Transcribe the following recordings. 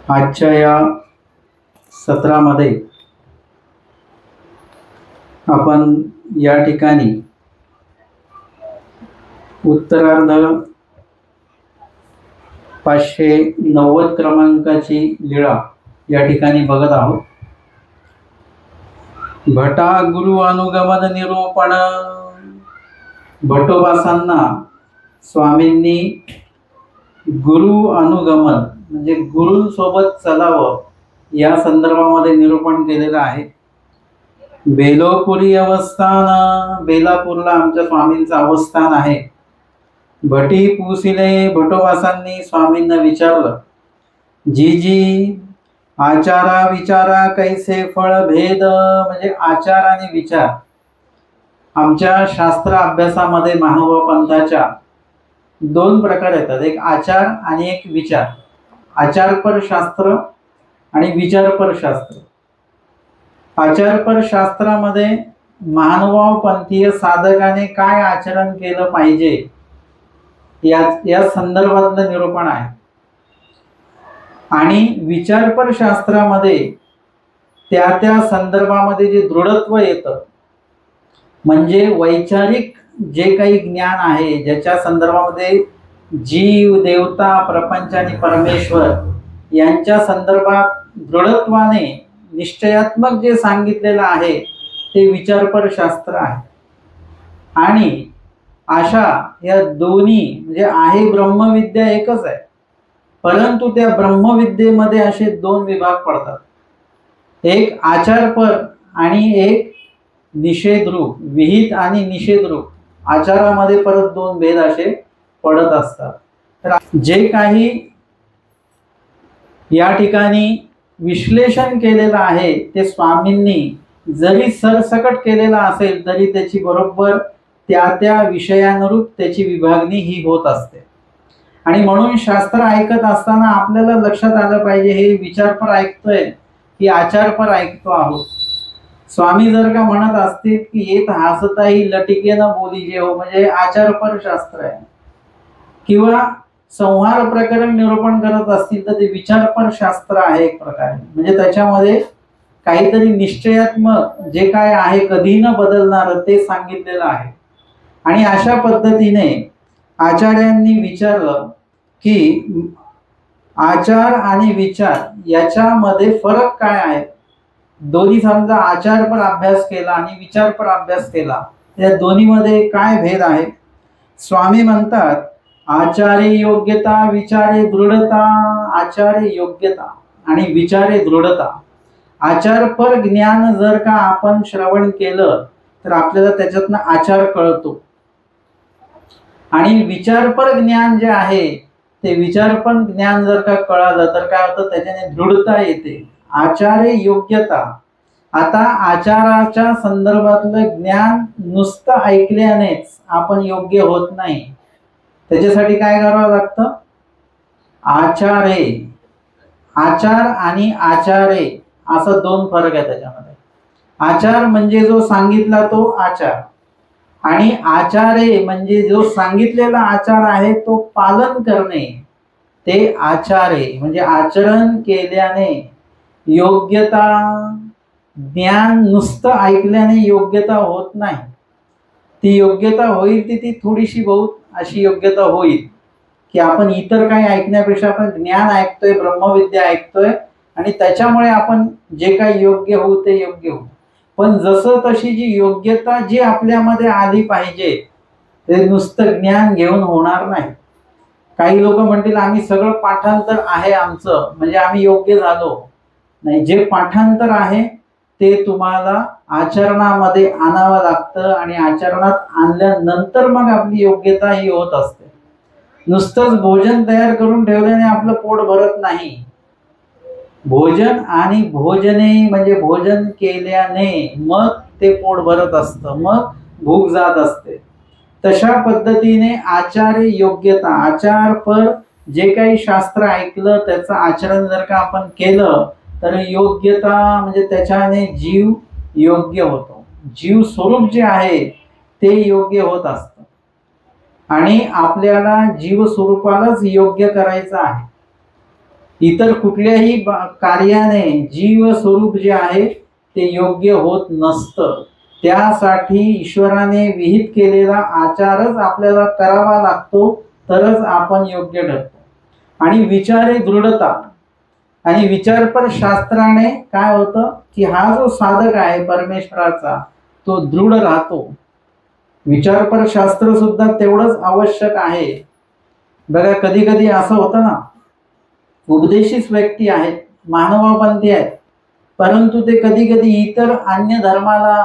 आजच्या या सत्रामध्ये आपण या ठिकाणी उत्तरार्ध 590 क्रमांकाची लीळा या ठिकाणी बघत आहोत। भटा गुरु अनुगमन निरूपण। भटोबासांना स्वामींनी गुरु अनुगमन म्हणजे गुरूंसोबत चलावं या संदर्भामध्ये निरूपण केलेलं आहे। बेलोपुरी अवस्थान, बेलापूरला आमच्या स्वामींचं अवस्थान आहे। भटी पुसिले, भटोबासांनी स्वामींना विचारलं, जी जी आचारा विचारा कैसे फळ भेद। म्हणजे आचार आणि विचार आमच्या शास्त्र अभ्यासामध्ये महानुभाव पंथाच्या दोन प्रकार येतात, एक आचार आणि एक विचार। आचारपर शास्त्र आणि विचारपर शास्त्र। आचारपर शास्त्रामध्ये महानुभाव पंथीय साधकाने काय आचरण केलं पाहिजे या संदर्भातलं निरूपण आहे। आणि विचारपर शास्त्रामध्ये त्या संदर्भामध्ये जे दृढत्व येतं म्हणजे वैचारिक जे काही ज्ञान आहे, ज्याच्या संदर्भामध्ये जीव, देवता, प्रपंच आणि परमेश्वर यांच्या संदर्भात दृढत्वाने निश्चयात्मक जे सांगितलेलं आहे ते विचारपर शास्त्र आहे। आणि अशा या दोन्ही म्हणजे आहे ब्रह्मविद्या एकच आहे, परंतु त्या ब्रह्मविद्येमध्ये असे दोन विभाग पडतात, एक आचारपर आणि एक निषेधरूप। विहित आणि निषेधरूप आचारामध्ये परत दोन भेद असे पडत असतात। तर जे काही या ठिकाणी विश्लेषण केलेलं आहे ते स्वामींनी जरी सरसकट केलेलं असेल तरी त्याची बरोबर त्या विषयानुरूप त्याची विभागणी ही होत असते। आणि म्हणून शास्त्र ऐकत असताना आपल्याला लक्षात आलं पाहिजे हे विचारपर ऐकतोय की आचारपर ऐकतो आहोत। स्वामी जर का म्हणत असतील की येत हसताही लटिकेनं बोलीजे हो, म्हणजे आचारपर शास्त्र आहे। किंवा संहार प्रकरण निरूपण करत असतील तर ते विचारपर शास्त्र आहे एक प्रकारे, म्हणजे त्याच्यामध्ये काहीतरी निश्चयात्मक जे काय आहे कधी न बदलणार ते सांगितलेलं आहे। आणि अशा पद्धतीने आचार्यांनी विचारलं की आचार आणि विचार याच्यामध्ये फरक काय आहे। दोन्ही समजा आचारपर अभ्यास केला आणि विचारपर अभ्यास केला, या दोन्हीमध्ये काय भेद आहे। स्वामी म्हणतात आचारे योग्यता विचारे दृढता। आचारे योग्यता आणि विचारे दृढता। आचारपर ज्ञान जर का आपण श्रवण केलं तर आपल्याला त्याच्यातनं आचार कळतो। आणि विचारपर ज्ञान जे आहे ते विचारपर ज्ञान जर का कळालं तर काय होतं, त्याच्याने दृढता येते। आचारे योग्यता। आता आचाराच्या संदर्भातलं ज्ञान नुसतं ऐकल्यानेच आपण योग्य होत नाही, त्याच्यासाठी काय करावं लागतं, आचारे। आचार आणि आचारे असं दोन फरक आहे त्याच्यामध्ये। आचार म्हणजे जो सांगितला तो आचार, आणि आचारे म्हणजे जो सांगितलेला आचार आहे तो पालन करणे, ते आचारे। म्हणजे आचरण केल्याने योग्यता। ज्ञान नुसतं ऐकल्याने योग्यता होत नाही, ती योग्यता होईल ती थोडीशी बहुत अशी योग्यता होईल की आपण इतर काही ऐकण्यापेक्षा आपण ज्ञान ऐकतोय, ब्रह्मविद्या ऐकतोय आणि त्याच्यामुळे आपण जे काही योग्य होऊ ते योग्य होऊ। पण जसं तशी जी योग्यता जी आपल्यामध्ये आली पाहिजे ते नुसतं ज्ञान घेऊन होणार नाही। काही लोक म्हणतील आम्ही सगळं पाठांतर आहे आमचं म्हणजे आम्ही योग्य झालो, नाही। जे पाठांतर आहे ते तुम्हाला आचरणामध्ये आणावं लागतं आणि आचरणात आणल्यानंतर मग आपली योग्यता ही होत असते। नुसतंच भोजन तयार करून ठेवल्याने आपलं पोट भरत नाही। भोजन आणि भोजने म्हणजे भोजन केल्याने मग ते पोट भरत असतं, मग भूक जात असते। तशा पद्धतीने आचार्य योग्यता। आचारपर जे काही शास्त्र ऐकलं त्याचं आचरण जर का आपण केलं तर योग्यता म्हणजे त्याच्याने जीव योग्य होतो। जीव स्वरूप जे आहे ते योग्य होत असतं आणि आपल्याला जीव स्वरूपालाच योग्य करायचं आहे। इतर कुठल्याही कार्याने जीव स्वरूप जे आहे ते योग्य होत नसतं. त्यासाठी ईश्वराने विहित केलेला आचारच आपल्याला करावा लागतो, तरच आपण योग्य ठरतो. आणि विचारे दृढता आणि विचारपर शास्त्राने काय होतं की हा जो साधक आहे परमेश्वराचा तो दृढ राहतो. विचारपर शास्त्र सुद्धा तेवढंच आवश्यक आहे. बघा कधी कधी असं होतं ना, उपदेशित व्यक्ती आहेत, मानवपंथी आहेत, परंतु ते कधी कधी इतर अन्य धर्माला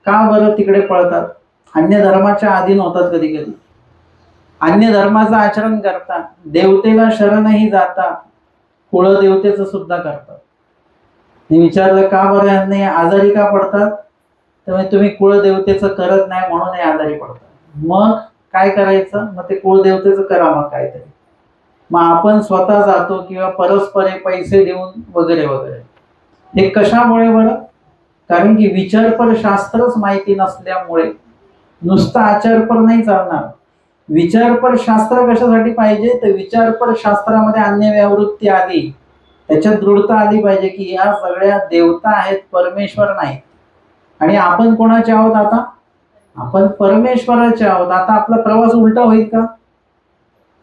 का बरं तिकडे पळतात, अन्य धर्माच्या अधीन होतात, कधी कधी अन्य धर्माचं आचरण करतात, देवतेला शरणही जातात, कुळदेवतेचं सुद्धा करतात. मी विचारलं का बरं यांनी आजारी का पडतात, तर तुम्ही कुळदेवतेचं करत नाही म्हणून हे आजारी पडतात. मग काय करायचं, मग ते कुळदेवतेचं करा मग काहीतरी. मग आपण स्वतः जातो किंवा परस्परे पैसे देऊन वगैरे वगैरे. हे कशामुळे बरं, कारण की विचारपर शास्त्रच माहिती नसल्यामुळे. नुसतं आचारपर नाही चालणार. विचारपर शास्त्र कशासाठी पाहिजे, तर विचारपर शास्त्रामध्ये अन्य व्यावृत्ती आली, त्याच्यात दृढता आली पाहिजे की या सगळ्या देवता आहेत, परमेश्वर नाही. आणि आपण कोणाचे आहोत आता, आपण परमेश्वराचे आहोत. आता आपला प्रवास उलटा होईल का,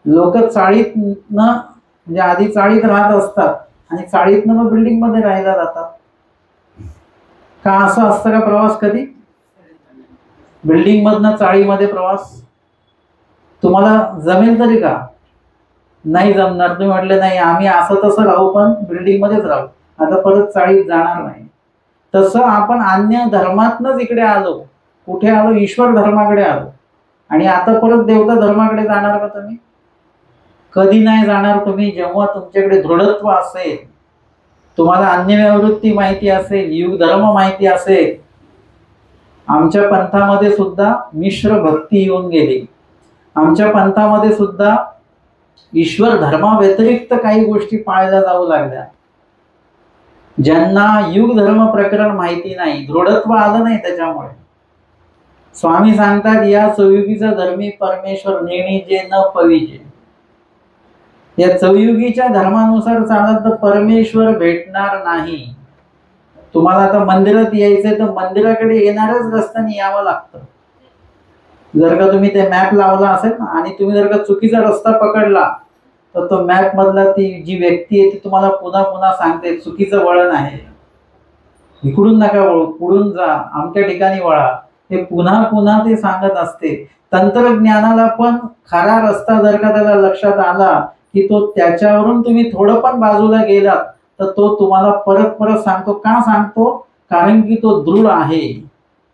लोक चाळीतनं म्हणजे आधी चाळीत राहत असतात आणि चाळीतनं मग बिल्डिंग मध्ये राहायला जातात का, असं असतं का प्रवास कधी, बिल्डिंग मधनं चाळीमध्ये प्रवास तुम्हाला जमेल तरी का, नाही जमणार. तुम्ही म्हटले नाही आम्ही असं तसं राहू पण बिल्डिंग मध्येच राहू, आता परत चाळीत जाणार नाही. तसं आपण अन्य धर्मातनच इकडे आलो, कुठे आलो, ईश्वर धर्माकडे आलो. आणि आता परत देवता धर्माकडे जाणार का तुम्ही, कधी नाही जाणार तुम्ही. जेव्हा तुमच्याकडे दृढत्व असेल, तुम्हाला अन्य व्यावृत्ती माहिती असेल, युग धर्म माहिती असेल. आमच्या पंथामध्ये सुद्धा मिश्र भक्ती येऊन गेली. आमच्या पंथामध्ये सुद्धा ईश्वर धर्माव्यतिरिक्त काही गोष्टी पाळल्या जाऊ लागल्या. ज्यांना युग धर्म प्रकरण माहिती नाही, दृढत्व आलं नाही, त्याच्यामुळे स्वामी सांगतात या चौयुगीचा धर्मी परमेश्वर नेणी जे न पविजे. या चौयुगीच्या धर्मानुसार चालत तर परमेश्वर भेटणार नाही. तुम्हाला आता मंदिरात यायचंय तर मंदिराकडे येणारच रस्त्याने यावं लागतं. जर का तुम्ही ते मॅप लावला असेल ना आणि तुम्ही जर का चुकीचा रस्ता पकडला तर तो मॅप मधला ती जी व्यक्ती आहे ती तुम्हाला पुन्हा पुन्हा सांगते चुकीचं वळण आहे, इकडून नका वळू, पुढून जा, आमच्या ठिकाणी वळा. हे पुन्हा पुन्हा ते सांगत असते. तंत्रज्ञानाला पण खरा रस्ता जर का त्याला लक्षात आला की तो त्याच्यावरून तुम्ही थोडं पण बाजूला गेलात तर तो तुम्हाला परत परत सांगतो. का सांगतो, कारण की तो दृढ आहे,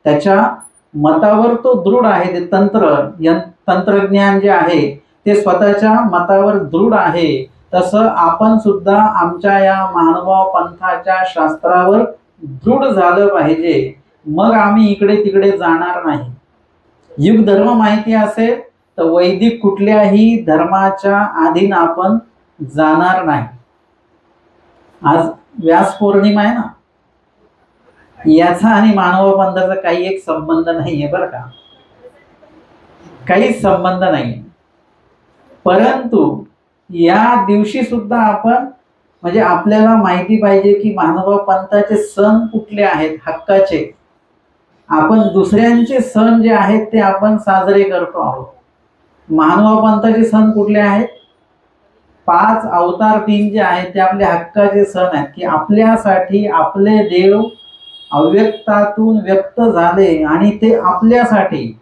त्याच्या मतावर तो दृढ आहे. ते तंत्रज्ञान जे आहे ते स्वतःच्या मतावर दृढ आहे. तसं आपण सुद्धा आमच्या या मानव पंथाच्या शास्त्रावर दृढ झालं पाहिजे, मग आम्ही इकडे तिकडे जाणार नाही. युग धर्म माहिती असेल तर वैदिक कुठल्याही धर्माच्या अधीन आपण जाणार नाही. आज व्यास पौर्णिमा आहे ना, याचा आणि मानव पंथाचा काही एक संबंध नाहीये बरं का, काहीच संबंध नाही. परंतु या दिवशी सुद्धा आपण म्हणजे आपल्याला माहिती पाहिजे की मानव पंथाचे सण कुठले आहेत हक्काचे. आपण दुसऱ्यांचे सण जे आहेत ते आपण साजरे करतो आहोत. मानव पंथाचे सण कुठले आहेत, 5 अवतार 3 जे आहेत ते आपले हक्काचे सण आहेत की आपल्यासाठी आपले देव अव्यक्तातून व्यक्त झाले आणि ते आपल्यासाठी.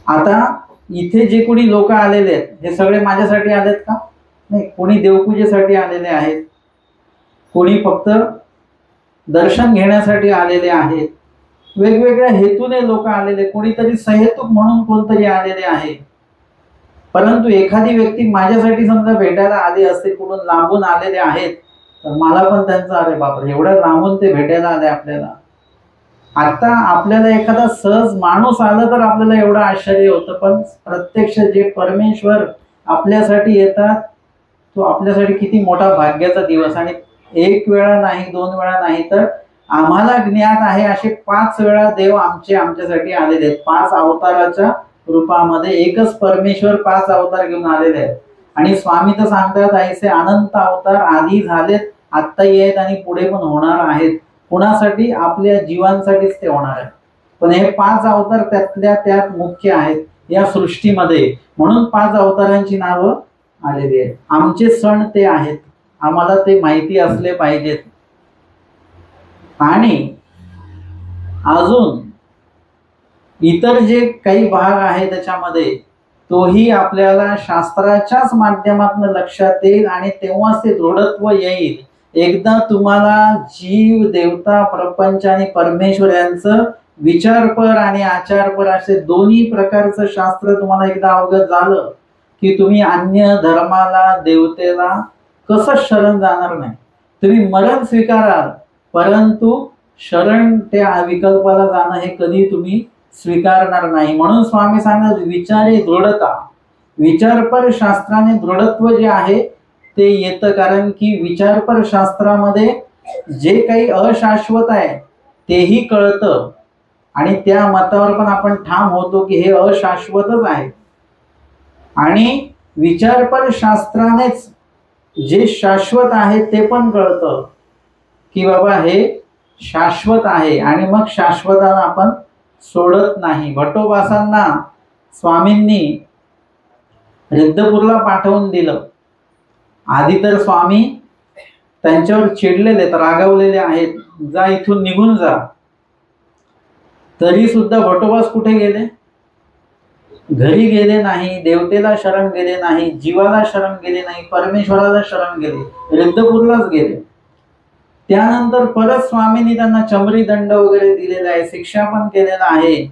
आता इथे जे कोणी लोक आलेले आहेत हे सगळे माझ्यासाठी आलेत का, नाही. कोणी देवपूजेसाठी आलेले आहेत, कोणी फक्त दर्शन घेण्यासाठी आलेले आहेत, वेगवेगळ्या हेतूने लोक आलेले, कोणीतरी सहेतुक म्हणून कोणतरी आलेले आहे. परंतु एखादी व्यक्ती माझ्यासाठी समजा भेटायला आली असते, कुठून लांबून आलेले आहेत, तर मला पण त्यांचं अरे बापरे एवढ्या लांबून ते भेटायला आले आपल्याला. आता आपल्याला एखादा सहज माणूस आला तर आपल्याला एवढं आश्चर्य होतं, पण प्रत्यक्ष जे परमेश्वर आपल्यासाठी येतात तो आपल्यासाठी किती मोठा भाग्याचा दिवस. आणि 1 वेळा नाही 2 वेळा नाही तर आम्हाला ज्ञात आहे असे 5 वेळा देव आमच्यासाठी आलेले आहेत. 5 अवताराच्या रूपामध्ये एकच परमेश्वर 5 अवतार घेऊन आलेले आहेत. आणि स्वामी तर सांगतात ऐसे अनंत अवतार आधी झालेत, आत्ताही आहेत आणि पुढे पण होणार आहेत. कुणासाठी? आपल्या जीवांसाठीच ते होणार आहे. पण हे 5 अवतार त्यातल्या त्यात मुख्य आहेत या सृष्टीमध्ये, म्हणून 5 अवतारांची नावं आलेली आहेत. आमचे सण ते आहेत, आम्हाला ते माहिती असले पाहिजेत. आणि अजून इतर जे काही भाग आहे त्याच्यामध्ये तोही आपल्याला शास्त्राच्याच माध्यमातून लक्षात येईल आणि तेव्हाच ते दृढत्व येईल. एकदा तुम्हाला जीव, देवता, प्रपंच आणि परमेश्वर यांचं विचारपर आणि आचारपर असे दोन्ही प्रकारचं शास्त्र तुम्हाला एकदा अवगत झालं की तुम्ही अन्य धर्माला, देवतेला कसं शरण जाणार नाही. तुम्ही मरण स्वीकाराल, परंतु शरण त्या विकल्पाला जाणं हे कधी तुम्ही स्वीकारणार नाही. म्हणून स्वामी सांगतात विचारे दृढता. विचारपर शास्त्राने दृढत्व जे आहे ते येतं, कारण की विचारपर शास्त्रामध्ये जे काही अशाश्वत आहे तेही कळतं आणि त्या मतावर पण आपण ठाम होतो की हे अशाश्वतच आहे. आणि विचारपर शास्त्रानेच जे शाश्वत आहे ते पण कळतं की बाबा हे शाश्वत आहे आणि मग शाश्वताला आपण सोडत नाही. भट्टोबासांना स्वामींनी रिद्धपूरला पाठवून दिलं. आधी तर स्वामी त्यांच्यावर चिडलेले, रागावलेले आहेत, जा इथून निघून जा. तरी सुद्धा भट्टोबास कुठे गेले? घरी गेले नाही, देवतेला शरण गेले नाही, जीवाला शरण गेले नाही, परमेश्वराला शरण गेले, रिद्धपूरलाच गेले. त्यानंतर परत स्वामींनी त्यांना चमरी दंड वगैरे दिलेला आहे, शिक्षा पण केलेला आहे.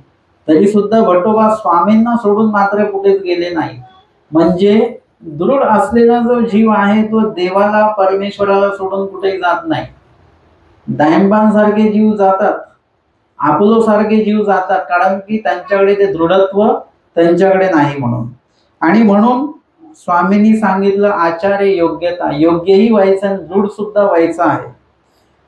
तरी सुद्धा भट्टोबा स्वामींना सोडून मात्र कुठेच गेले नाही. म्हणजे दृढ असलेला जो जीव आहे तो देवाला, परमेश्वराला सोडून कुठेही जात नाही. दायंबांसारखे जीव जातात, अपोलो सारखे जीव जातात, कारण की त्यांच्याकडे ते दृढत्व त्यांच्याकडे नाही म्हणून. आणि म्हणून स्वामींनी सांगितलं आचार्य योग्यता, योग्यही व्हायचं आणि दृढ सुद्धा व्हायचं आहे.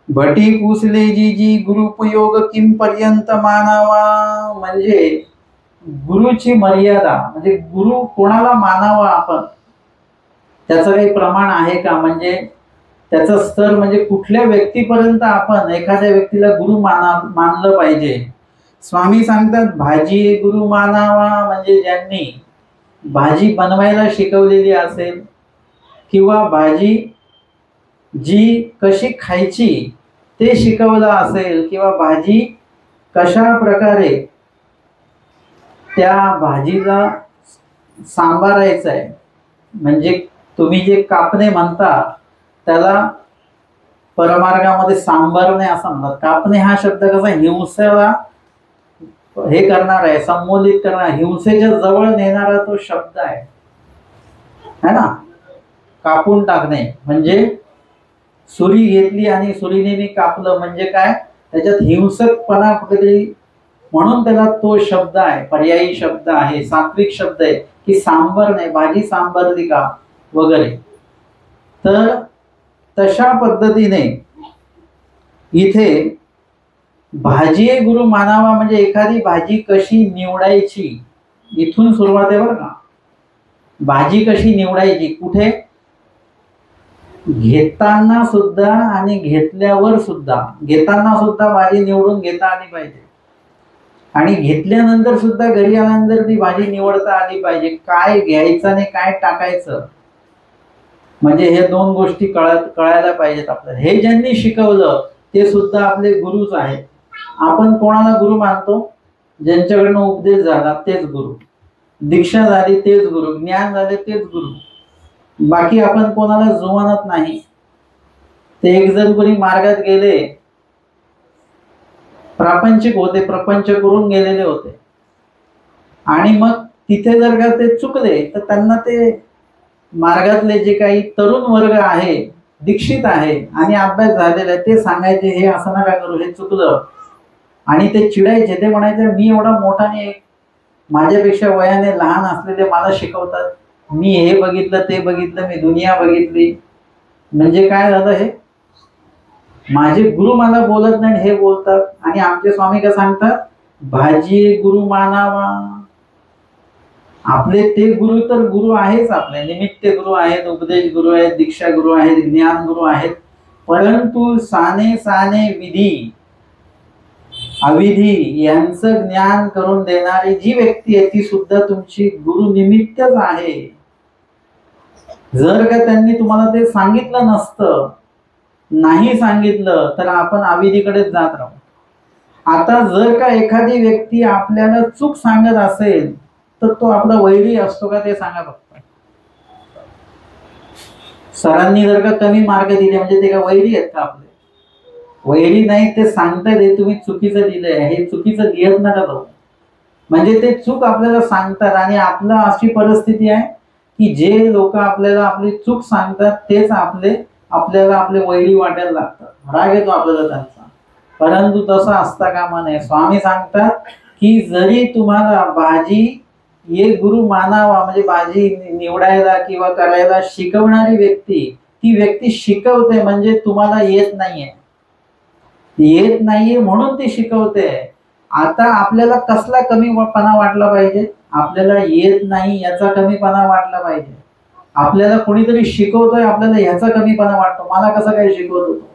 भटी पुसले जी गुरुपयोग किम पर्यंत मानावा. म्हणजे गुरुची मर्यादा, म्हणजे गुरु कोणाला मानावा आपण, त्याचं काही प्रमाण आहे का? म्हणजे त्याचं स्तर, म्हणजे कुठल्या व्यक्तीपर्यंत आपण एखाद्या व्यक्तीला गुरु मानलं पाहिजे. स्वामी सांगतात भाजी गुरु मानावा, म्हणजे ज्यांनी भाजी बनवायला शिकवलेली असेल किंवा भाजी जी कशी खायची ते शिकवलं असेल किंवा भाजी कशा प्रकारे त्या भाजीला सांभारायचं आहे, म्हणजे तुम्ही जे कापणे म्हणता त्याला परमार्गामध्ये सांभारणे असं म्हणतात. कापणे हा शब्द कसा हिंसेला हे करणार आहे, संबोधित करणार, हिंसेच्या जवळ नेणारा तो शब्द आहे, है ना. कापून टाकणे म्हणजे सुरी घेतली आणि सुरीने मी कापलं, म्हणजे काय, त्याच्यात हिंसकपणा कुठेतरी, म्हणून त्याला तो शब्द आहे, पर्यायी शब्द आहे, सात्विक शब्द आहे की सांबरणे, भाजी सांबरली का वगैरे. तर तशा पद्धतीने इथे भाजी गुरु मानावा, म्हणजे एखादी भाजी कशी निवडायची इथून सुरुवात आहे बरं का. भाजी कशी निवडायची, कुठे, घेताना सुद्धा आणि घेतल्यावर सुद्धा. घेताना सुद्धा भाजी निवडून घेता आली पाहिजे आणि घेतल्यानंतर सुद्धा घरी आल्यानंतर ती भाजी निवडता आली पाहिजे. काय घ्यायचं आणि काय टाकायचं, म्हणजे हे दोन गोष्टी कळायला पाहिजेत आपल्याला. हे ज्यांनी शिकवलं ते सुद्धा आपले गुरुच आहेत. आपण कोणाला गुरु मानतो? ज्यांच्याकडनं उपदेश झाला तेच गुरु, दीक्षा झाली तेच गुरु, ज्ञान झाले तेच गुरु. बाकी आपण कोणाला जुमानत नाही. ते एक जण कोणी मार्गात गेले, प्रापंचिक होते, प्रपंच करून गेलेले होते आणि मग तिथे जर का ते चुकले तर त्यांना ते मार्गातले जे काही तरुण वर्ग आहे, दीक्षित आहे आणि अभ्यास झालेला आहे, ते सांगायचे हे असं नका करू, हे चुकलं. आणि ते चिडायचे, ते म्हणायचे मी एवढा मोठा नाही, माझ्यापेक्षा वयाने लहान असलेले मला शिकवतात, मी हे बघितलं ते बघितलं, मी दुनिया बघितली. म्हणजे काय झालं, हे माझे गुरु मला बोलत नाही हे बोलतात. आणि आमचे स्वामी काय सांगतात, भाजी गुरु मानावा. आपले ते गुरु तर गुरु आहेच, आपले निमित्त गुरु आहेत, उपदेश गुरु आहेत, दीक्षा गुरु आहेत, ज्ञान गुरु आहेत. परंतु साने साने विधी अविधी यांचं ज्ञान करून देणारी जी व्यक्ती आहे ती सुद्धा तुमची गुरु निमित्तच आहे. जर का त्यांनी तुम्हाला ते सांगितलं नसतं, नाही सांगितलं, तर आपण अविधीकडेच जात राहू. आता जर का एखादी व्यक्ती आपल्याला चूक सांगत असेल तर तो आपला वैरी असतो का, ते सांगा फक्त. सरांनी जर का कमी मार्क दिले म्हणजे ते का वैरी आहेत का आपले? वैरी नाही, ते सांगतात हे तुम्ही चुकीचं दिलंय, हे चुकीचं लिहत नका जाऊ. म्हणजे ते चूक आपल्याला सांगतात आणि आपलं अशी परिस्थिती आहे की जे लोक आपल्याला आपली चूक सांगतात तेच आपल्याला आपले वैरी वाटायला लागतात, राग येतो आपल्याला त्यांचा. परंतु तसं असता कामा नये. स्वामी सांगतात की जरी तुम्हाला भाजी ये गुरु मानावा, म्हणजे भाजी निवडायला किंवा करायला शिकवणारी व्यक्ती, ती व्यक्ती शिकवते म्हणजे तुम्हाला येत नाहीये म्हणून ती शिकवते. आता आपल्याला कसला कमीपणा वाटला पाहिजे? आपल्याला येत नाही याचा कमीपणा वाटला पाहिजे. आपल्याला कोणीतरी शिकवतोय, आपल्याला ह्याचा कमीपणा वाटतो, मला कसं काय शिकवत होतो.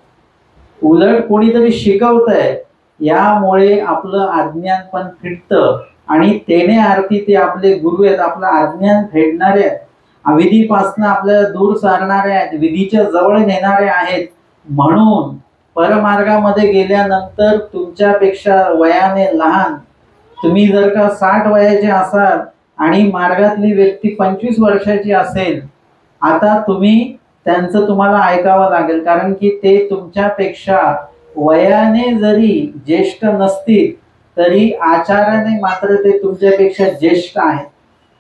उलट कोणीतरी शिकवतंय, यामुळे आपलं अज्ञान पण फिटतं आणि तेने आरती ते आपले गुरु आहेत, आपलं अज्ञान फेडणारे आहेत, अविधीपासून आपल्याला दूर सारणारे आहेत, विधीच्या जवळ नेणारे आहेत. म्हणून परमार्गामध्ये गेल्यानंतर तुमच्यापेक्षा वयाने लहान, तुम्ही जर का 60 वयाचे असाल आणि मार्गातली व्यक्ती 25 वर्षाची असेल, आता त्यांचं तुम्हाला ऐकावं लागेल, कारण की ते तुमच्यापेक्षा वयाने जरी ज्येष्ठ नसतील तरी आचाराने मात्र ते तुमच्यापेक्षा ज्येष्ठ आहेत,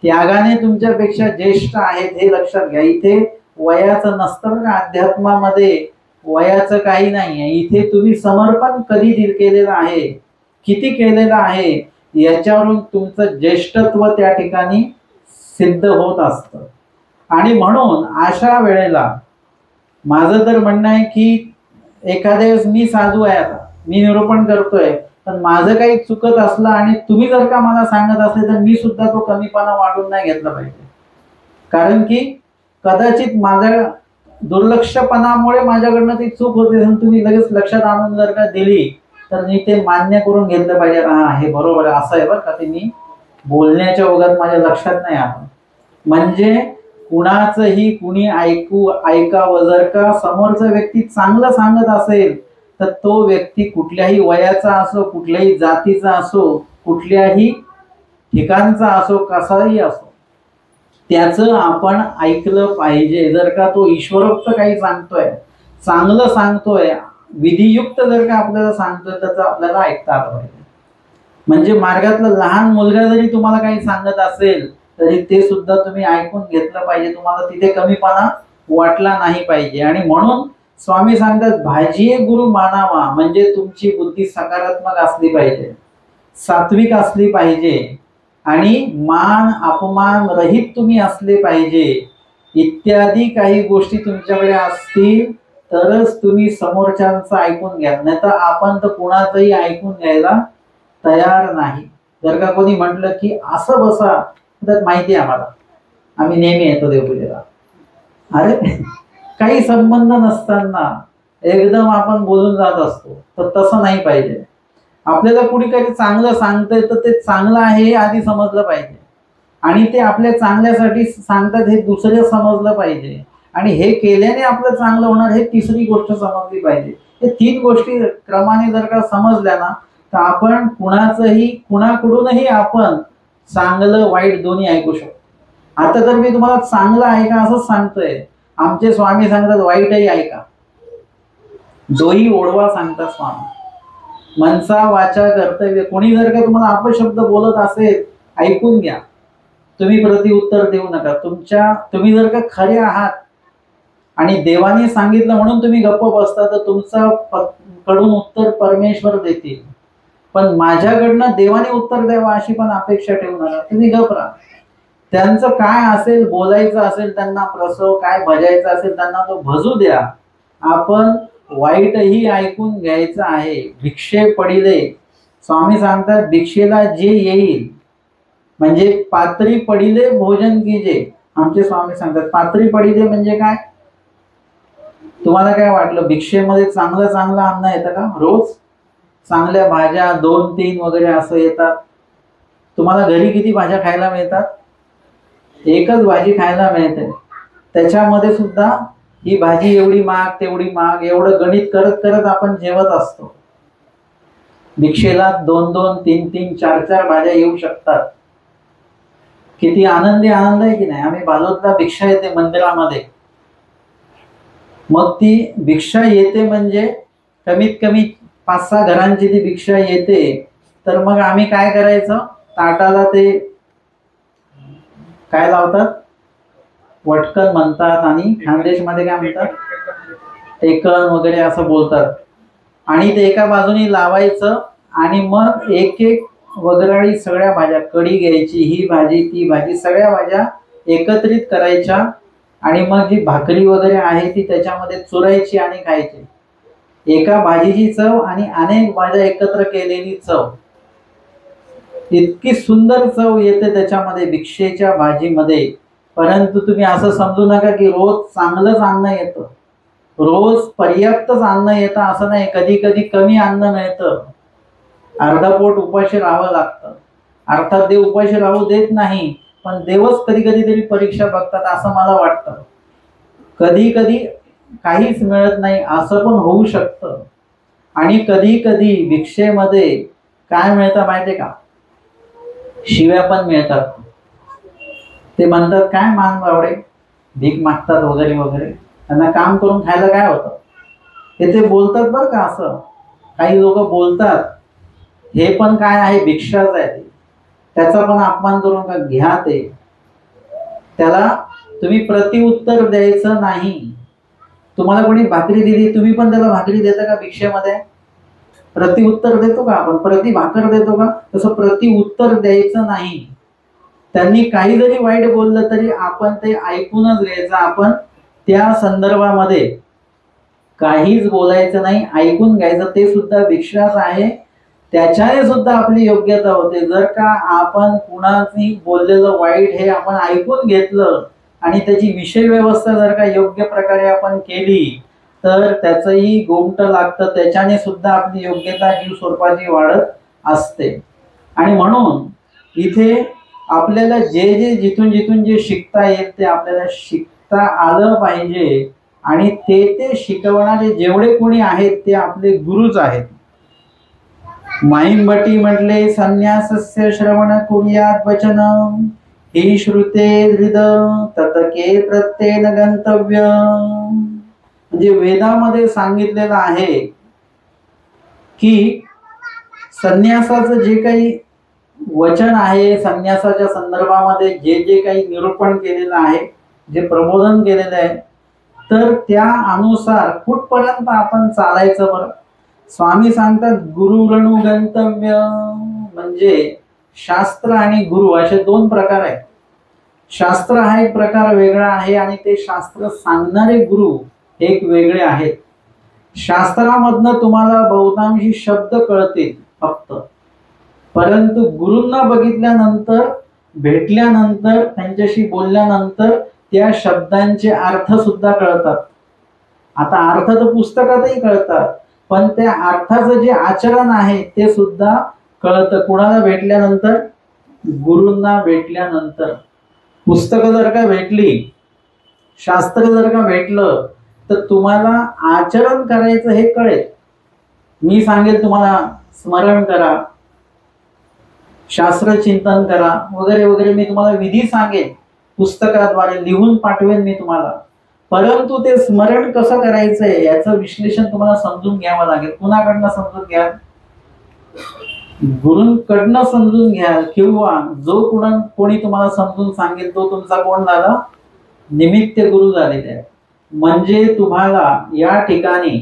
त्यागाने तुमच्यापेक्षा ज्येष्ठ आहेत, हे लक्षात घ्या. इथे वयाचं नसतं बघा, अध्यात्मामध्ये वयाचं काही नाही आहे. इथे तुम्ही समर्पण कधी केलेलं आहे, किती केलेलं आहे, याच्यावरून तुमचं ज्येष्ठत्व त्या ठिकाणी सिद्ध होत असतं. आणि म्हणून अशा वेळेला माझं तर म्हणणं आहे की एखाद्या वेळेस मी साधू आहे, आता मी निरूपण करतोय, पण माझं काही चुकत असलं आणि तुम्ही जर का मला सांगत असले तर मी सुद्धा तो कमीपणा वाटून नाही घेतला पाहिजे. कारण की कदाचित माझ्या दुर्लक्षपणामुळे माझ्याकडनं ती चूक होते, तुम्ही लगेच लक्षात आणून जर का दिली तर मी ते मान्य करून घेतलं पाहिजे. हा, हे बरोबर आहे, असं आहे बरं का, ते मी बोलण्याच्या ओघात माझ्या लक्षात नाही आलं. म्हणजे कुणाचंही कुणी ऐकावं. जर का समोरचा व्यक्ती चांगलं सांगत असेल तर तो व्यक्ती कुठल्याही वयाचा असो, कुठल्याही जातीचा असो, कुठल्याही ठिकाणचा असो, कसाही असो, त्याचं आपण ऐकलं पाहिजे. जर का तो ईश्वरोक्त काही सांगतोय, चांगलं सांगतोय, विधियुक्त जर का आपल्याला सांगतोय, त्याचं आपल्याला ऐकता आलं पाहिजे. म्हणजे मार्गातला लहान मुलगा जरी तुम्हाला काही सांगत असेल तरी ते सुद्धा तुम्ही ऐकून घेतलं पाहिजे, तुम्हाला तिथे कमीपणा वाटला नाही पाहिजे. आणि म्हणून स्वामी सांगतात भाजीये गुरु मानावा, म्हणजे तुमची बुद्धी सकारात्मक असली पाहिजे, सात्विक असली पाहिजे आणि मान अपमान रहित तुम्ही असले पाहिजे. इत्यादी काही गोष्टी तुमच्याकडे असतील तरच तुम्ही समोरच्यांचं ऐकून घ्या, नाही तर आपण तर कुणाचंही ऐकून घ्यायला तयार नाही. जर का कोणी म्हटलं की असं बसा, तर माहिती आहे आम्हाला, आम्ही नेहमी येतो देवपूजेला, अरे काही संबंध नसताना एकदम आपण बोलून जात असतो, तर तसं नाही पाहिजे. आपल्याला कुणी काही चांगलं सांगतंय तर ते चांगलं आहे हे आधी समजलं पाहिजे आणि ते आपल्या चांगल्यासाठी सांगतात हे दुसरं समजलं पाहिजे आणि हे केल्याने आपलं चांगलं होणार हे तिसरी गोष्ट समजली पाहिजे. हे 3 गोष्टी क्रमाने जर का समजल्या ना तर आपण कुणाकडूनही आपण चांगलं वाईट दोन्ही ऐकू शकतो. आता तर मी तुम्हाला चांगलं ऐका असंच सांगतोय, आमचे स्वामी सांगतात वाईटही ऐका, दोही ओढवा सांगतात स्वामी. मनसा वाचा कर्तव्य. कोणी जर का तुम्हाला अपशब्द बोलत असेल ऐकून घ्या, तुम्ही प्रतिउत्तर देऊ नका. तुम्ही जर का खरे आहात आणि देवाने सांगितलं म्हणून तुम्ही गप्प बसता तर तुमचा कडून उत्तर परमेश्वर देतील, पण माझ्याकडनं देवाने उत्तर द्यावं अशी पण अपेक्षा ठेवू नका. तुम्ही गप्प राहा. त्यांचं काय असेल, बोलायचं असेल त्यांना, प्रसव काय भजायचं असेल त्यांना, तो भजू द्या. आपण वाईटही ऐकून घ्यायचं आहे. भिक्षे पडिले, स्वामी सांगतात भिक्षेला जे येईल म्हणजे पातळी पडिले भोजन कीजे. आमचे स्वामी सांगतात पातळी पडिले म्हणजे काय. तुम्हाला काय वाटलं भिक्षेमध्ये चांगलं चांगलं अन्न येतं का. रोज चांगल्या भाज्या 2-3 वगैरे असं येतात. तुम्हाला घरी किती भाज्या खायला मिळतात. एकच भाजी खायला मिळते. त्याच्यामध्ये सुद्धा ही भाजी एवढी महाग तेवढी महाग एवढं गणित करत करत आपण जेवत असतो. भिक्षेला 2-2 3-3 4-4 भाज्या येऊ शकतात. किती आनंदी आनंद आहे की नाही. आम्ही बालोदला भिक्षा येते मंदिरामध्ये. मग ती भिक्षा येते म्हणजे कमीत कमी 5-6 घरांची ती भिक्षा येते. तर मग आम्ही काय करायचं ताटाला ते काय लावतात वटकन म्हणतात आणि खानदेशमध्ये काय म्हणतात टेकन वगैरे असं बोलतात. आणि ते एका बाजूनी लावायचं आणि मग एक एक वगराळी सगळ्या भाज्या कढी घ्यायची ही भाजी ती भाजी सगळ्या भाज्या एकत्रित करायच्या आणि मग जी भाकरी वगैरे आहे ती त्याच्यामध्ये चुरायची आणि खायची. एका भाजीची चव आणि अनेक भाज्या एकत्र केलेली चव. इतकी सुंदर चव येते त्याच्यामध्ये भिक्षेच्या भाजीमध्ये. परंतु तुम्ही असं समजू नका की रोज चांगलंच अन्न येतं. रोज पर्याप्तच अन्न येतं असं नाही. कधी कधी कमी अन्न मिळतं. अर्धा पोट उपाशी राहावं लागतं. अर्थात देव उपाशी राहू देत नाही पण देवच कधी कधी तरी परीक्षा बघतात असं मला वाटतं. कधी कधी काहीच मिळत नाही असं पण होऊ शकतं. आणि कधी कधी भिक्षेमध्ये काय मिळतं माहितीये का शिव्या पण मिळतात. ते म्हणतात काय मान बावडे भीक मागतात वगैरे वगैरे. त्यांना काम करून खायला काय होतं हे ते बोलतात बरं का. असं काही लोक बोलतात. हे पण काय आहे भिक्षाच आहे ते. त्याचा पण अपमान करून का घ्या ते. त्याला तुम्ही प्रतिउत्तर द्यायचं नाही. तुम्हाला कोणी भाकरी दिली तुम्ही पण त्याला भाकरी देता का भिक्षेमध्ये. प्रतिउत्तर देतो का आपण. प्रति भाकर देतो का. तसं प्रतिउत्तर द्यायचं नाही. त्यांनी काही जरी वाईट बोललं तरी आपण ते ऐकूनच घ्यायचं. आपण त्या संदर्भामध्ये काहीच बोलायचं नाही ऐकून घ्यायचं. ते सुद्धा भिक्षाच आहे. त्याच्याने सुद्धा आपली योग्यता होते. जर का आपण कुणाची बोललेलं वाईट हे आपण ऐकून घेतलं आणि त्याची विषय व्यवस्था जर का योग्य प्रकारे आपण केली तर त्याचंही गोमट लागतं. त्याच्याने सुद्धा आपली योग्यता जीव स्वरूपाची वाढत असते. आणि म्हणून इथे आपल्याला जे जे जिथून जिथून जे शिकता येत ते आपल्याला शिकता आलं पाहिजे. आणि ते ते शिकवणारे जेवढे कोणी आहेत ते आपले गुरुच आहेत. माईंबटी म्हटले संन्यासस्य श्रवण कुर्यात वचन ही श्रुते हृद ततके प्रत्येन गंतव्य. म्हणजे वेदामध्ये सांगितलेलं आहे की संन्यासाचं जे काही वचन आहे संन्यासाच्या संदर्भामध्ये जे जे काही निरूपण केलेलं आहे जे प्रबोधन केलेलं आहे तर त्या अनुसार कुठपर्यंत आपण चालायचं बरं. स्वामी सांगतात गुरुरणु गंतव्य. म्हणजे शास्त्र आणि गुरु असे 2 प्रकार आहेत. शास्त्र हा एक प्रकार वेगळा आहे आणि ते शास्त्र सांगणारे गुरु एक वेगळे आहेत. शास्त्रामधनं तुम्हाला बहुतांशी शब्द कळतील फक्त. परंतु गुरूंना बघितल्यानंतर भेटल्यानंतर त्यांच्याशी बोलल्यानंतर त्या शब्दांचे अर्थ सुद्धा कळतात. आता अर्थ तर पुस्तकातही कळतात पण त्या अर्थाचं जे आचरण आहे ते सुद्धा कळतं. कुणाला भेटल्यानंतर गुरूंना भेटल्यानंतर. पुस्तकं जर का भेटली शास्त्र जर का भेटलं तर तुम्हाला आचरण करायचं हे कळेल. मी सांगेल तुम्हाला स्मरण करा शास्त्र चिंतन करा वगैरे वगैरे. मी तुम्हाला विधी सांगेन पुस्तकाद्वारे लिहून पाठवेन मी तुम्हाला. परंतु ते स्मरण कसं करायचंय याचं विश्लेषण तुम्हाला समजून घ्यावं लागेल. कुणाकडनं समजून घ्या गुरूंकडनं समजून घ्या किंवा जो कोणी तुम्हाला समजून सांगेल तो तुमचा कोण झाला निमित्त गुरु झालेले आहे. म्हणजे तुम्हाला या ठिकाणी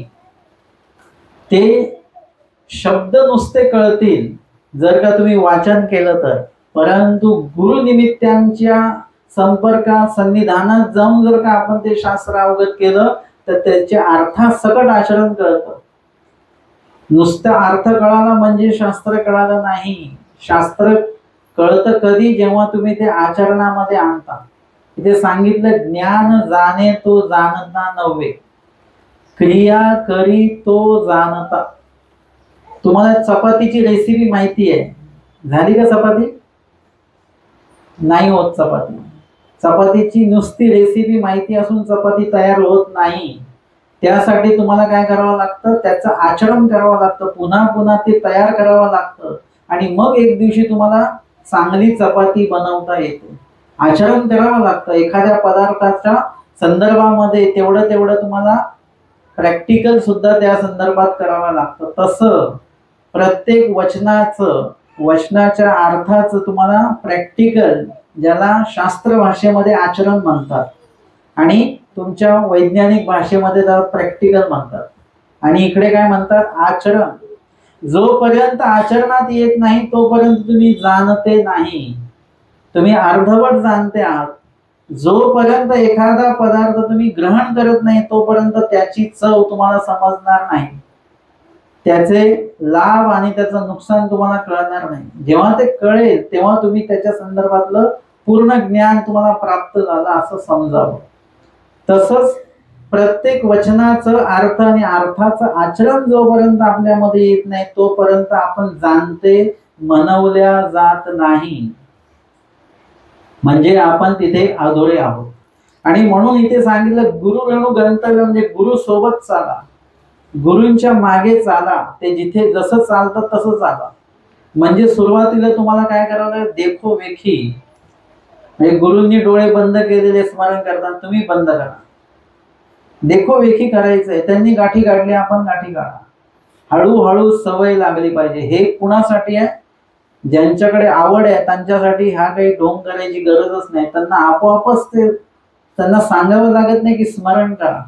ते शब्द नुसते कळतील जर का तुम्ही वाचन केलं तर. परंतु गुरु निमित्तांच्या संपर्कात सन्निधानात जाऊन जर का आपण ते शास्त्र अवगत केलं तर त्याचे अर्थासकट आचरण कळतं. नुसतं अर्थ कळाला म्हणजे शास्त्र कळालं नाही. शास्त्र कळतं कधी, जेव्हा तुम्ही ते आचरणामध्ये आणता. इथे सांगितलं ज्ञान जाणे तो जाणता नव्हे, क्रिया करी तो जाणता. तुम्हाला चपातीची रेसिपी माहिती आहे, झाली का चपाती? नाही होत चपाती. चपातीची नुसती रेसिपी माहिती असून चपाती तयार होत नाही. त्यासाठी तुम्हाला काय करावं लागतं, त्याचं आचरण करावं लागतं, पुन्हा पुन्हा ते तयार करावं लागतं, आणि मग एक दिवशी तुम्हाला चांगली चपाती बनवता येते. आचरण करावं लागतं एखाद्या पदार्थाच्या संदर्भामध्ये, तेवढं तुम्हाला प्रॅक्टिकल सुद्धा त्या संदर्भात करावं लागतं. तसं प्रत्येक वचनाच्या अर्थाचं तुम्हाला प्रॅक्टिकल, ज्याला शास्त्र भाषेमध्ये आचरण म्हणतात आणि तुमच्या वैज्ञानिक भाषेमध्ये त्याला प्रॅक्टिकल म्हणतात, आणि इकडे काय म्हणतात, आचरण. जोपर्यंत आचरणात येत नाही तोपर्यंत तुम्ही जाणते नाही, तुम्ही अर्धवट जाणते आहात. जोपर्यंत एखादा पदार्थ तुम्ही ग्रहण करत नाही तोपर्यंत त्याची चव तुम्हाला समजणार नाही, त्याचे लाभ आणि त्याचं नुकसान तुम्हाला कळणार नाही. जेव्हा ते कळेल तेव्हा तुम्ही त्याच्या संदर्भातलं पूर्ण ज्ञान तुम्हाला प्राप्त झालं असं समजावं. तसंच प्रत्येक वचनाचं अर्थ आणि अर्थाचं आचरण जोपर्यंत आपल्यामध्ये येत नाही तोपर्यंत आपण जाणते म्हणवल्या जात नाही, म्हणजे आपण तिथे अधुरे आहोत. आणि म्हणून इथे सांगितलं गुरु रेणू गंतव्य, म्हणजे गुरु सोबत चाला, गुरूंच्या मागे चाला, ते जिथे जसं चालतं तसं चाला. म्हणजे सुरुवातीला तुम्हाला काय करावं लागेल, देखो वेखी, म्हणजे गुरूंनी डोळे बंद केलेले स्मरण करताना तुम्ही बंद करा, देखो वेखी करायचंय. त्यांनी गाठी काढली, आपण गाठी काढा. हळूहळू सवय लागली पाहिजे. हे कुणासाठी आहे, ज्यांच्याकडे आवड आहे त्यांच्यासाठी. हा काही ढोंग करायची गरजच नाही, त्यांना आपोआपच ते, त्यांना सांगावं लागत नाही की स्मरण करा.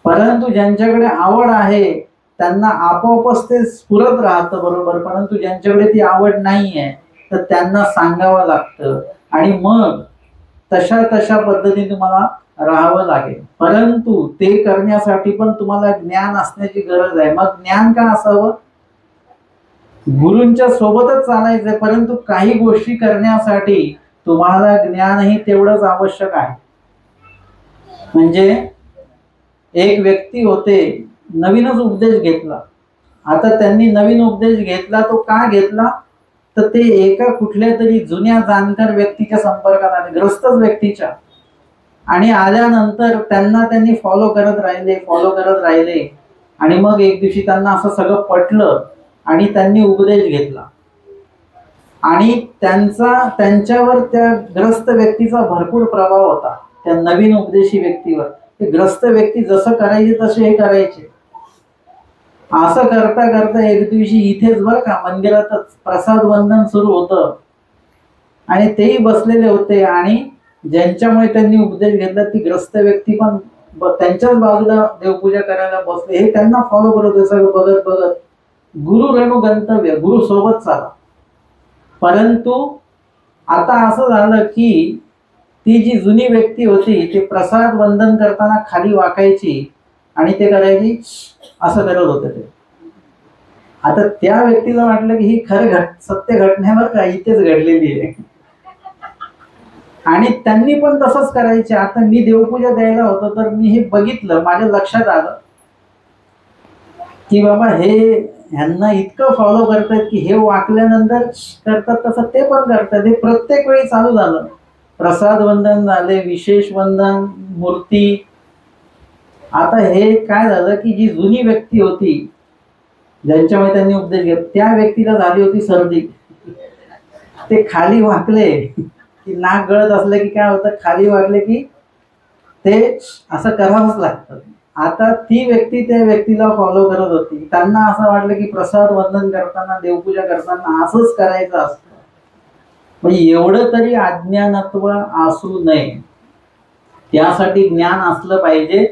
परंतु ज्यांच्याकडे आवड आहे त्यांना आपोआपच ते स्फुरत राहतं बरोबर. परंतु ज्यांच्याकडे ती आवड नाही आहे तर त्यांना सांगावं लागतं, आणि मग तशा पद्धतीने तुम्हाला राहावं लागेल. परंतु ते करण्यासाठी पण तुम्हाला ज्ञान असण्याची गरज आहे. मग ज्ञान का असावं, गुरूंच्या सोबतच चालायचंय, परंतु काही गोष्टी करण्यासाठी तुम्हाला ज्ञानही तेवढंच आवश्यक आहे. म्हणजे एक व्यक्ती होते, नवीनच उपदेश घेतला. आता त्यांनी नवीन उपदेश घेतला, तो का घेतला, तर ते एका कुठल्या तरी जुन्या जाणकार व्यक्तीच्या संपर्कात आले, ग्रस्तच व्यक्तीच्या, आणि आल्यानंतर त्यांनी फॉलो करत राहिले, आणि मग एक दिवशी त्यांना असं सगळं पटलं आणि त्यांनी उपदेश घेतला, आणि त्यांच्यावर त्या ग्रस्त व्यक्तीचा भरपूर प्रभाव होता, त्या नवीन उपदेशी व्यक्तीवर. ते ग्रस्त व्यक्ती जसं करायचे तसे हे करायचे. असं करता करता एक दिवशी इथेच बरं का, मंदिरातच प्रसाद वंदन सुरू होतं, आणि तेही बसलेले होते, आणि ज्यांच्यामुळे त्यांनी उपदेश घेतला ती ग्रस्त व्यक्ती पण त्यांच्याच बाजूला देवपूजा करायला बसले. हे त्यांना फॉलो करत होते सगळं बघत. गुरु रेणू गंतव्य, गुरु सोबत चाला. परंतु आता असं झालं की ती जी जुनी व्यक्ती होती ती प्रसाद वंदन करताना खाली वाकायची आणि ते करायची असं करत होते ते. आता त्या व्यक्तीला वाटलं की ही सत्य घटनेवर का इथेच घडलेली आहे, आणि त्यांनी पण तसंच करायचे. आता मी देवपूजा द्यायला होतो तर मी हे बघितलं, माझ्या लक्षात आलं की बाबा ह्यांना इतकं फॉलो करतात की हे वाकल्यानंतर करतात तसं ते पण करतात. हे प्रत्येक वेळी चालू झालं. प्रसाद वंदन झाले, विशेष वंदन, मूर्ती. आता हे काय झालं की जी जुनी व्यक्ती होती ज्यांच्यामुळे त्यांनी उपदेश घेतला त्या व्यक्तीला झाली होती सर्दी. ते खाली वाकले की नाक गळत असलं की काय होतं, खाली वाकले की ते असं करावंच लागतं. आता ती व्यक्ती त्या व्यक्तीला फॉलो करत होती. त्यांना असं वाटलं की प्रसाद वंदन करताना, देवपूजा करताना असंच करायचं असतं. म्हणजे एवढं तरी अज्ञानत्व असू नये, त्यासाठी ज्ञान असलं पाहिजे.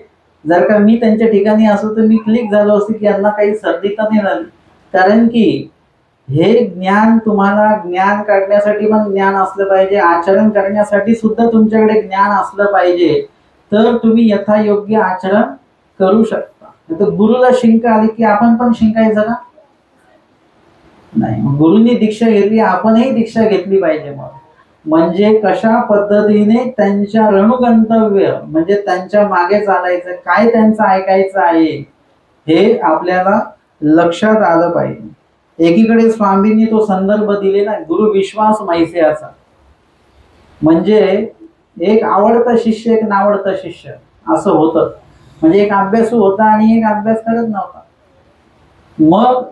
जर का मी त्यांच्या ठिकाणी असो तर मी क्लिक झालो असतो की यांना काही सर्दी तर नाही झाली. कारण की हे ज्ञान, तुम्हाला ज्ञान काढण्यासाठी पण ज्ञान असलं पाहिजे, आचरण करण्यासाठी सुद्धा तुमच्याकडे ज्ञान असलं पाहिजे, तर तुम्ही यथायोग्य आचरण करू शकता. तर गुरुला शिंक आली की आपण पण शिंकायचं ना. नाही. गुरुंनी दीक्षा घेतली, आपणही दीक्षा घेतली पाहिजे. मग म्हणजे कशा पद्धतीने त्यांच्या रणुगंतव्य म्हणजे त्यांच्या मागे चालायचं, काय त्यांचं ऐकायचं आहे हे आपल्याला लक्षात आलं पाहिजे. एकीकडे स्वामींनी तो संदर्भ दिलेला गुरु विश्वास मैसेचा, म्हणजे एक आवडता शिष्य एक नावडता शिष्य असं होतं. म्हणजे एक अभ्यासू होता आणि एक अभ्यास करत नव्हता. मग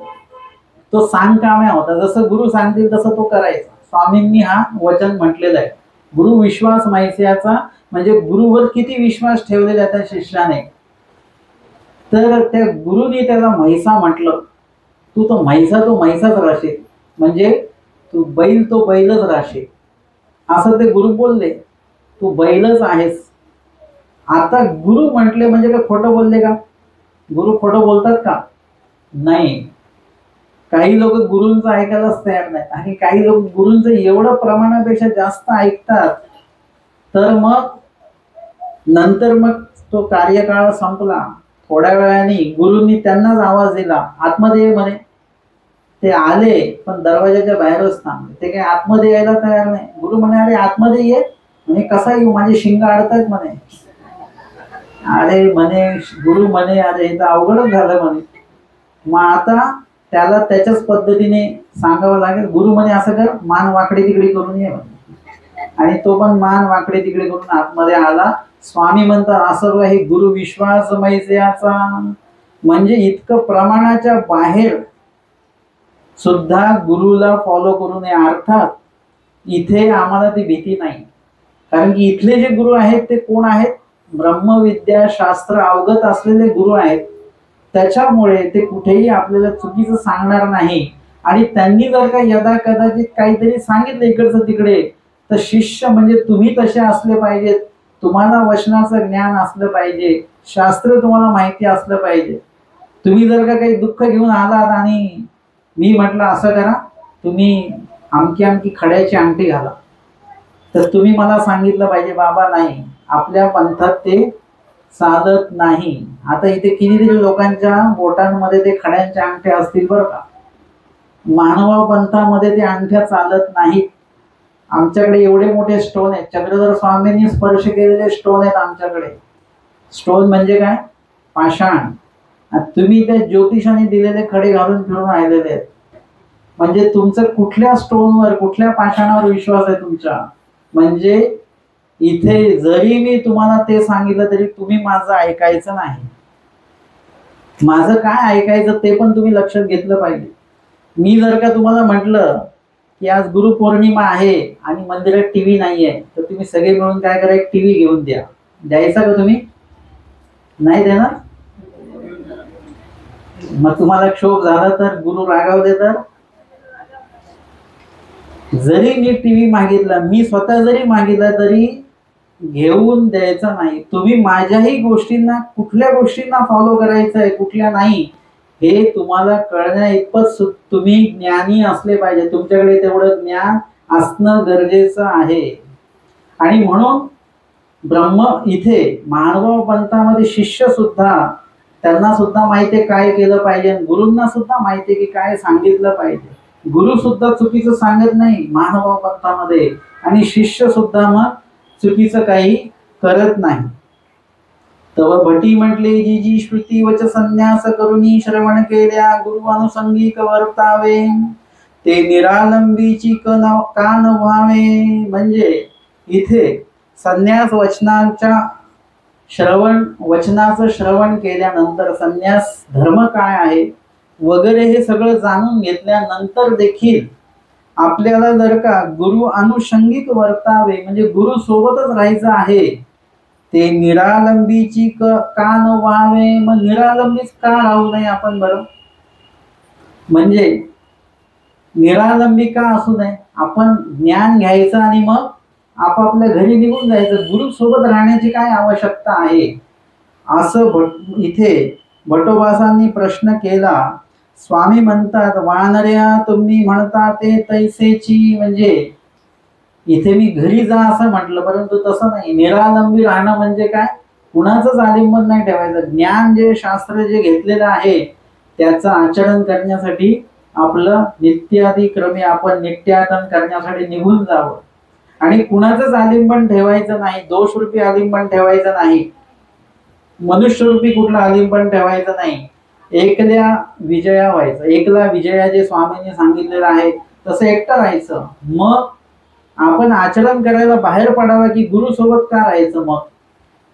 तो सांगकाम्या होता, जसं गुरु सांगतील तसं तो करायचा. स्वामींनी हा वचन म्हटलेलं आहे, गुरु विश्वास मैसेचा, म्हणजे गुरुवर किती विश्वास ठेवलेला त्या शिष्याने. तर त्या गुरुनी त्याला म्हैसा म्हटलं, तू तो म्हैसाच राहशील, म्हणजे तू बैल तो बैलच राहशील असं ते गुरु बोलले. तू बैलच आहेस. आता गुरु म्हटले म्हणजे काय खोटं बोलले का? गुरु खोटं बोलतात का? नाही. काही लोक गुरूंचं ऐकायलाच तयार नाही, आणि काही लोक गुरूंचं एवढं प्रमाणापेक्षा जास्त ऐकतात. तर मग नंतर मग तो कार्यकाळ संपला. थोड्या वेळाने गुरूंनी त्यांनाच आवाज दिला, आतमध्ये ये म्हणे. ते आले पण दरवाजाच्या बाहेरच थांबले. ते काही आतमध्ये यायला तयार नाही. गुरु म्हणे, अरे आतमध्ये ये. म्हणे कसा येऊ, माझे शिंग अडतायत म्हणे. अरे म्हणे गुरु म्हणे, अरे हे तर अवघडच झालं म्हणे. मग आता त्याला त्याच्याच पद्धतीने सांगावं लागेल. गुरु म्हणे असं कर, मान वाकडे तिकडे करून ये. आणि तो पण मान वाकडे तिकडे करून आतमध्ये आला. स्वामी म्हणतात असं हे गुरु विश्वास मैसेचा, म्हणजे इतकं प्रमाणाच्या बाहेर सुद्धा गुरुला फॉलो करू नये. अर्थात इथे आम्हाला ती भीती नाही, कारण की इथले जे गुरु आहेत ते कोण आहेत? ब्रह्मविद्या शास्त्र अवगत असलेले गुरु आहेत. त्याच्यामुळे ते कुठेही आपल्याला चुकीचं सांगणार नाही. आणि त्यांनी जर का यदा कदाचित काहीतरी सांगितलं इकडचं तिकडे, तर शिष्य म्हणजे तुम्ही तसे असले पाहिजेत. तुम्हाला वचनाचं ज्ञान असलं पाहिजे, शास्त्र तुम्हाला माहिती असलं पाहिजे. तुम्ही जर का काही दुःख घेऊन आलात आणि मी म्हटलं असं करा, तुम्ही आमकी खड्याची अंगठी घाला, तर तुम्ही मला सांगितलं पाहिजे बाबा नाही, आपल्या पंथात ते चालत नाही. आता इथे कितीतरी लोकांच्या बोटांमध्ये ते खड्यांच्या अंगठ्या असतील बरं का. मानव पंथामध्ये ते अंगठ्या चालत नाहीत. आमच्याकडे एवढे मोठे स्टोन आहेत, चक्रधर स्वामींनी स्पर्श केलेले स्टोन आहेत आमच्याकडे. स्टोन म्हणजे काय? पाषाण. तुम्ही त्या ज्योतिषाने दिलेले खडे घालून फिरून राहिलेले आहेत. म्हणजे तुमचं कुठल्या स्टोनवर कुठल्या पाषाणावर विश्वास आहे तुमचा? म्हणजे इथे जरी मी तुम्हाला ते सांगितलं तरी तुम्ही माझं ऐकायचं नाही. माझं काय ऐकायचं ते पण तुम्ही लक्षात घेतलं पाहिजे. मी जर का तुम्हाला म्हटलं की आज गुरुपौर्णिमा आहे आणि मंदिरात टीव्ही नाहीये, तर तुम्ही सगळे मिळून काय करा, एक टीव्ही घेऊन द्या. द्यायचा का तुम्ही? नाही देणार. मग तुम्हाला क्षोभ झाला तर, गुरु रागावले तर? जरी मी टीव्ही मागितला, मी स्वतः जरी मागितला तरी घेऊन द्यायचा नाही. तुम्ही माझ्याही गोष्टींना, कुठल्या गोष्टींना फॉलो करायचं आहे कुठल्या नाही हे तुम्हाला कळण्या इतपत तुम्ही ज्ञानी असले पाहिजे. तुमच्याकडे तेवढं ज्ञान असणं गरजेचं आहे. आणि म्हणून ब्रह्म इथे मानव पंथामध्ये शिष्य सुद्धा, त्यांना सुद्धा माहिती काय केलं पाहिजे, गुरूंना सुद्धा माहिती की काय सांगितलं पाहिजे. गुरु सुद्धा चुकीचं सांगत नाही मानव पंथामध्ये, आणि शिष्य सुद्धा मग चुकीचं काही करत नाही. तव भटी म्हटले, जी जी श्रुती वच संन्यास करुनी श्रवण केल्या, गुरु अनुसंगिक वर्तावे, ते निरालंबीची का न व्हावे. म्हणजे इथे संन्यास वचनांच्या वचनाचं श्रवण केल्यानंतर संन्यास धर्म काय आहे वगैरे हे सगळं जाणून घेतल्यानंतर देखील आपल्याला जर का गुरु अनुषंगिक वर्तावे, म्हणजे गुरु सोबतच राहायचं आहे, ते निरालंबीची का न व्हावे. मग निरालंबीच का राहू नये आपण बरं? म्हणजे निरालंबी का असू नये? आपण ज्ञान घ्यायचं आणि मग आपापल्या घरी निघून जायचं. गुरु सोबत राहण्याची काय आवश्यकता आहे? असं इथे भटोबासांनी प्रश्न केला. स्वामी म्हणतात, वानर्या तुम्ही म्हणता ते तैसेची, म्हणजे इथे मी घरी जा असं म्हटलं, परंतु तसं नाही. निरालंबी राहणं म्हणजे काय? कुणाचंच आलिंगन नाही ठेवायचं. ज्ञान जे शास्त्र जे घेतलेलं आहे त्याचं आचरण करण्यासाठी आपलं नित्यादिक्रमे आपण नित्याटन करण्यासाठी निघून जावं. आणि कुणाचंच आलिंगन ठेवायचं नाही, दोषरूपी आलिंगन ठेवायचं नाही, मनुष्यरूपी कुठलं आलिंगन ठेवायचं नाही. एकल्या विजया व्हायचं, एकला विजया जे स्वामींनी सांगितलेलं आहे तसं एकटं राहायचं. मग आपण आचरण करायला बाहेर पडावं की गुरु सोबत का राहायचं? मग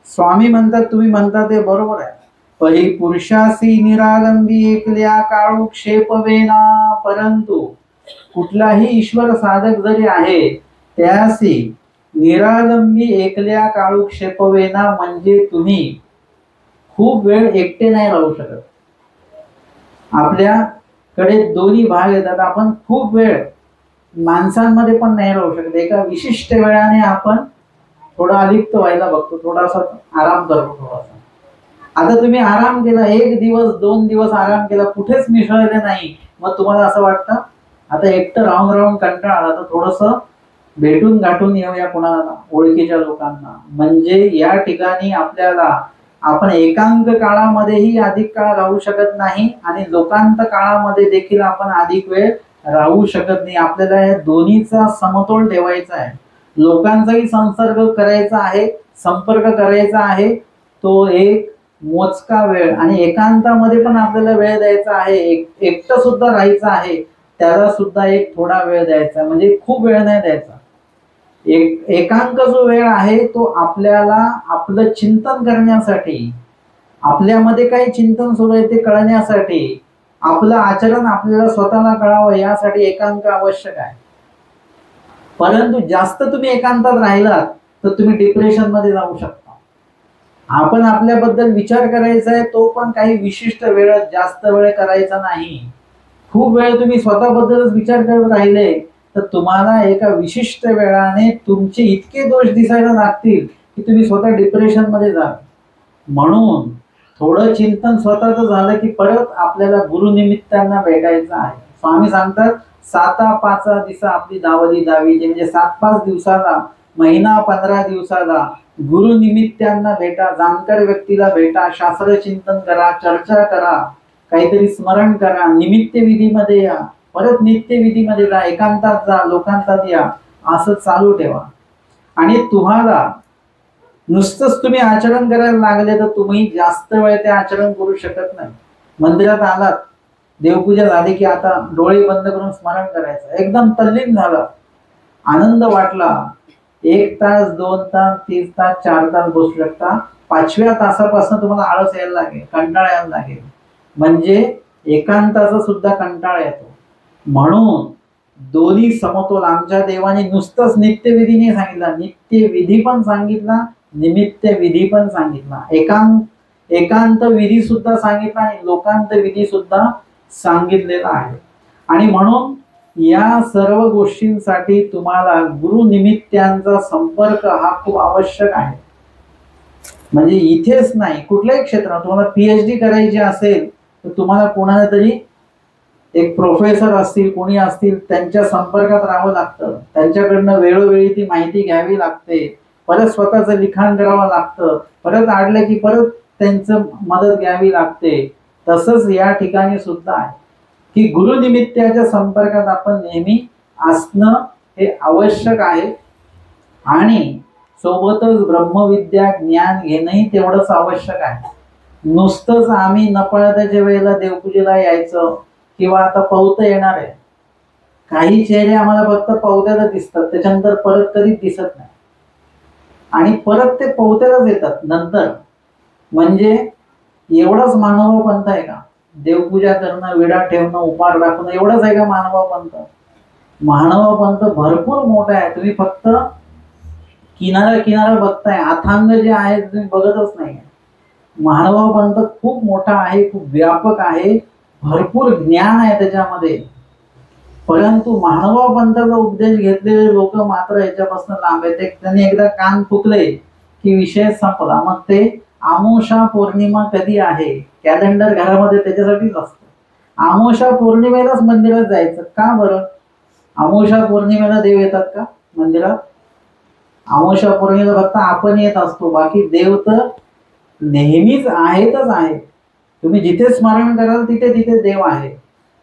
स्वामी म्हणतात, तुम्ही म्हणता ते बरोबर आहे, परिपुरुषासी निरालंबी एकल्या काळू क्षेपवेना. परंतु कुठलाही ईश्वर साधक जरी आहे त्यासी निरालंबी एकल्या काळू क्षेपवेना, म्हणजे तुम्ही खूप वेळ एकटे नाही राहू शकत. आपल्याकडे दोन्ही भाग येतात. आपण खूप वेळ माणसांमध्ये पण नाही राहू शकत. एका विशिष्ट वेळाने आपण थोडा अलिप्त व्हायला बघतो, थोडासा आराम करतो. थोडासा आता तुम्ही आराम केला, 1 दिवस 2 दिवस आराम केला, कुठेच मिसळले नाही, मग तुम्हाला असं वाटतं आता एकटं राहून राहून कंटाळा आला, तर थोडंसं भेटून गाठून येऊया कोणाला, ओळखीच्या लोकांना. म्हणजे या ठिकाणी आपल्याला आपण एकांत काळामध्येही अधिक काळ राहू शकत नाही आणि लोकांत काळामध्ये देखील आपण अधिक वेळ राहू शकत नाही. आपल्याला या दोन्हीचा समतोल ठेवायचा आहे. लोकांचाही संसर्ग करायचा आहे, संपर्क करायचा आहे, तो एक मोजका वेळ, आणि एकांतामध्ये पण आपल्याला वेळ द्यायचा आहे. एकटं सुद्धा राहायचं आहे, त्याला सुद्धा एक थोडा वेळ द्यायचा, म्हणजे खूप वेळ नाही द्यायचा. एकांक जो वेळ आहे तो आपल्याला आपलं चिंतन करण्यासाठी, आपल्यामध्ये काही चिंतन सुरू आहे ते कळण्यासाठी, आपलं आचरण आपल्याला स्वतःला कळावं यासाठी एकांक आवश्यक आहे. परंतु जास्त तुम्ही एकांतात राहिलात तर तुम्ही डिप्रेशन मध्ये जाऊ शकता. आपण आपल्याबद्दल विचार करायचा आहे, तो पण काही विशिष्ट वेळात, जास्त वेळ करायचा नाही. खूप वेळ तुम्ही स्वतःबद्दलच विचार करत राहिले तर तुम्हाला एका विशिष्ट वेळाने तुमचे इतके दोष दिसायला लागतील की तुम्ही स्वतः डिप्रेशन मध्ये जाल. म्हणून थोडं चिंतन स्वतःच झालं की परत आपल्याला गुरुनिमित्तांना भेटायचं आहे. स्वामी सांगतात 7-5 दिवसा आपली दावली दावी, म्हणजे 7-5 दिवसाला, महिना 15 दिवसाला गुरुनिमित्तांना भेटा, जाणकार व्यक्तीला भेटा, शास्त्र चिंतन करा, चर्चा करा, काहीतरी स्मरण करा, निमित्त विधीमध्ये या, परत नित्यविधीमध्ये जा, एकांतात जा, लोकांतात या, असं चालू ठेवा. आणि तुम्हाला नुसतंच तुम्ही आचरण करायला लागले तर तुम्ही जास्त वेळ ते आचरण करू शकत नाही. मंदिरात आलात, देवपूजा झाली की आता डोळे बंद करून स्मरण करायचं, एकदम तल्लीन झाला, आनंद वाटला, 1 तास 2 तास 3 तास 4 तास बसू शकता. 5व्या तासापासून तुम्हाला आळस यायला लागेल, कंटाळा यायला लागेल, म्हणजे एकांताचा सुद्धा कंटाळा येतो. म्हणून दोन्ही समतोल आमच्या देवाने नुसतंच नित्यविधीने सांगितला, नित्यविधी पण सांगितला, निमित्त विधी पण सांगितला, एकांत विधी सुद्धा सांगितला आणि लोकांत विधी सुद्धा सांगितलेला आहे. आणि म्हणून या सर्व गोष्टींसाठी तुम्हाला गुरुनिमित्तांचा संपर्क हा खूप आवश्यक आहे. म्हणजे इथेच नाही, कुठल्याही क्षेत्रात तुम्हाला PhD करायची असेल तर तुम्हाला कोणाला तरी एक प्रोफेसर असतील, कोणी असतील, त्यांच्या संपर्कात राहावं लागतं, त्यांच्याकडनं वेळोवेळी ती माहिती घ्यावी लागते, परत स्वतःचं लिखाण करावं लागतं, परत आडलं की परत त्यांचं मदत घ्यावी लागते. तसंच या ठिकाणी सुद्धा आहे की गुरुनिमित्ताच्या संपर्कात आपण नेहमी असणं हे आवश्यक आहे. आणि सोबतच ब्रह्मविद्या ज्ञान घेणंही तेवढंच आवश्यक आहे. नुसतंच आम्ही नपळत्याच्या वेळेला देवपूजेला यायचं किंवा आता पौतं येणार आहे, काही चेहरे आम्हाला फक्त पौत्याला दिसतात, त्याच्यानंतर परत कधीच दिसत नाही, आणि परत ते पौत्यालाच येतात नंतर. म्हणजे एवढंच मानव पंथ आहे का? देवपूजा करणं, विडा ठेवणं, उपार दाखवणं, एवढंच आहे का मानव पंथ? मानव पंथ भरपूर मोठा आहे. तुम्ही फक्त किनारा किनारा बघताय, अथांग जे आहे तुम्ही बघतच नाही. मानव पंथ खूप मोठा आहे, खूप व्यापक आहे, भरपूर ज्ञान आहे त्याच्यामध्ये. परंतु मानव पंथाचा उपदेश घेतलेले लोक मात्र याच्यापासून लांब आहेत. त्यांनी एकदा कान फुकले की विषय संपला. मग ते आमोशा पौर्णिमा कधी आहे, कॅलेंडर घरामध्ये त्याच्यासाठीच असतं. आमोशा पौर्णिमेलाच मंदिरात जायचं का बरं? आमोशा पौर्णिमेला देव येतात का मंदिरात? आमोशा पौर्णिमेला फक्त आपण येत असतो, बाकी देव तर नेहमीच आहेतच आहे. तुम्ही जिथे स्मरण कराल तिथे तिथे देव आहे.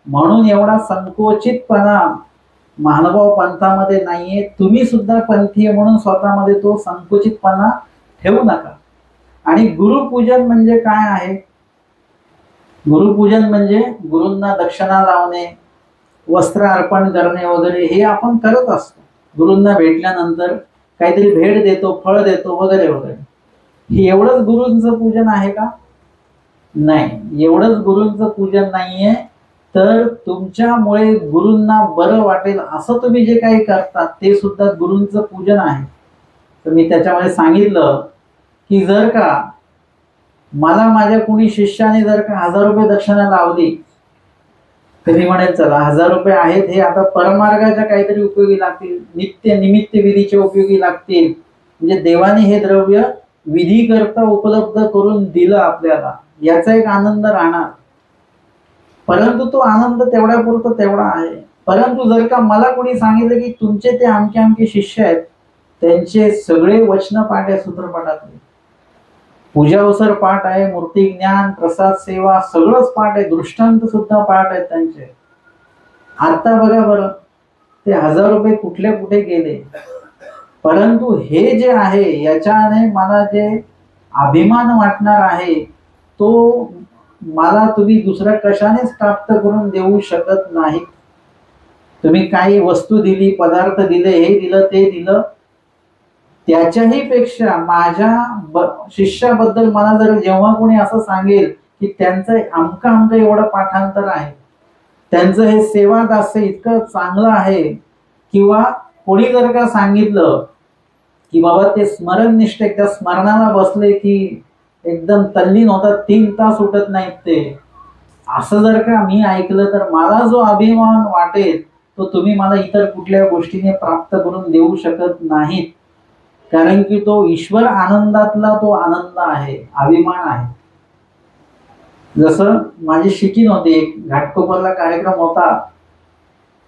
म्हणून एवढा संकोचितपणा महानुभाव पंथामध्ये नाहीये. तुम्ही सुद्धा पंथीय म्हणून स्वतःमध्ये तो संकुचितपणा ठेवू नका. आणि गुरुपूजन म्हणजे काय आहे? गुरुपूजन म्हणजे गुरूंना दक्षिणा लावणे, वस्त्र अर्पण करणे वगैरे हे आपण करत असतो. गुरूंना भेटल्यानंतर काहीतरी भेट देतो, फळ देतो वगैरे वगैरे. हे एवढंच गुरूंचं पूजन आहे का? नाही, एवढंच गुरूंचं पूजन नाहीये. तर तुमच्यामुळे गुरूंना बरं वाटेल असं तुम्ही जे काही करता ते सुद्धा गुरूंचं पूजन आहे. तर मी त्याच्यामध्ये सांगितलं की जर का मला माझ्या कुणी शिष्याने जर का 1000 रुपये दक्षिणा लावली तर मी म्हणेल चला 1000 रुपये आहेत, हे आता परमार्गाच्या काहीतरी उपयोगी लागतील, नित्य निमित्त विधीच्या उपयोगी लागतील. म्हणजे देवाने हे द्रव्य विधी करता उपलब्ध करून दिलं आपल्याला, याचा एक आनंद राहणार. परंतु तो आनंद तेवढ्यापुरता तेवढा आहे. परंतु जर का मला कोणी सांगितलं की तुमचे ते आमके आमके शिष्य आहेत, त्यांचे सगळे वचन पाठ आहे, सूत्रपाठातले पूजावसर पाठ आहे, मूर्ती ज्ञान, प्रसाद सेवा सगळंच पाठ आहे, दृष्टांत सुद्धा पाठ आहेत त्यांचे. आता बघा बरं, ते 1000 रुपये कुठले कुठे गेले. परंतु हे जे आहे याच्याने मला जे अभिमान वाटणार आहे तो मला तुम्ही दुसऱ्या कशानेच प्राप्त करून देऊ शकत नाही. तुम्ही काही वस्तू दिली, पदार्थ दिले, हे दिलं ते दिलं, त्याच्याही पेक्षा माझ्या शिष्याबद्दल मला जर जेव्हा कोणी असं सांगेल की त्यांचं अमका अमका एवढं पाठांतर आहे, त्यांचं हे सेवा दास्य इतकं चांगलं आहे, किंवा कोणी जर का सांगितलं की बाबा ते स्मरणनिष्ठ त्या स्मरणाला बसले की एकदम तल्लीन होतात, 3 तास उठत नाहीत ते, असं जर का मी ऐकलं तर मला जो अभिमान वाटेल तो तुम्ही मला इतर कुठल्या गोष्टीने प्राप्त करून देऊ शकत नाहीत. कारण की तो ईश्वर आनंदातला तो आनंद आहे, अभिमान आहे. जसं माझी शिकीन होती, एक घाटकोपरला कार्यक्रम होता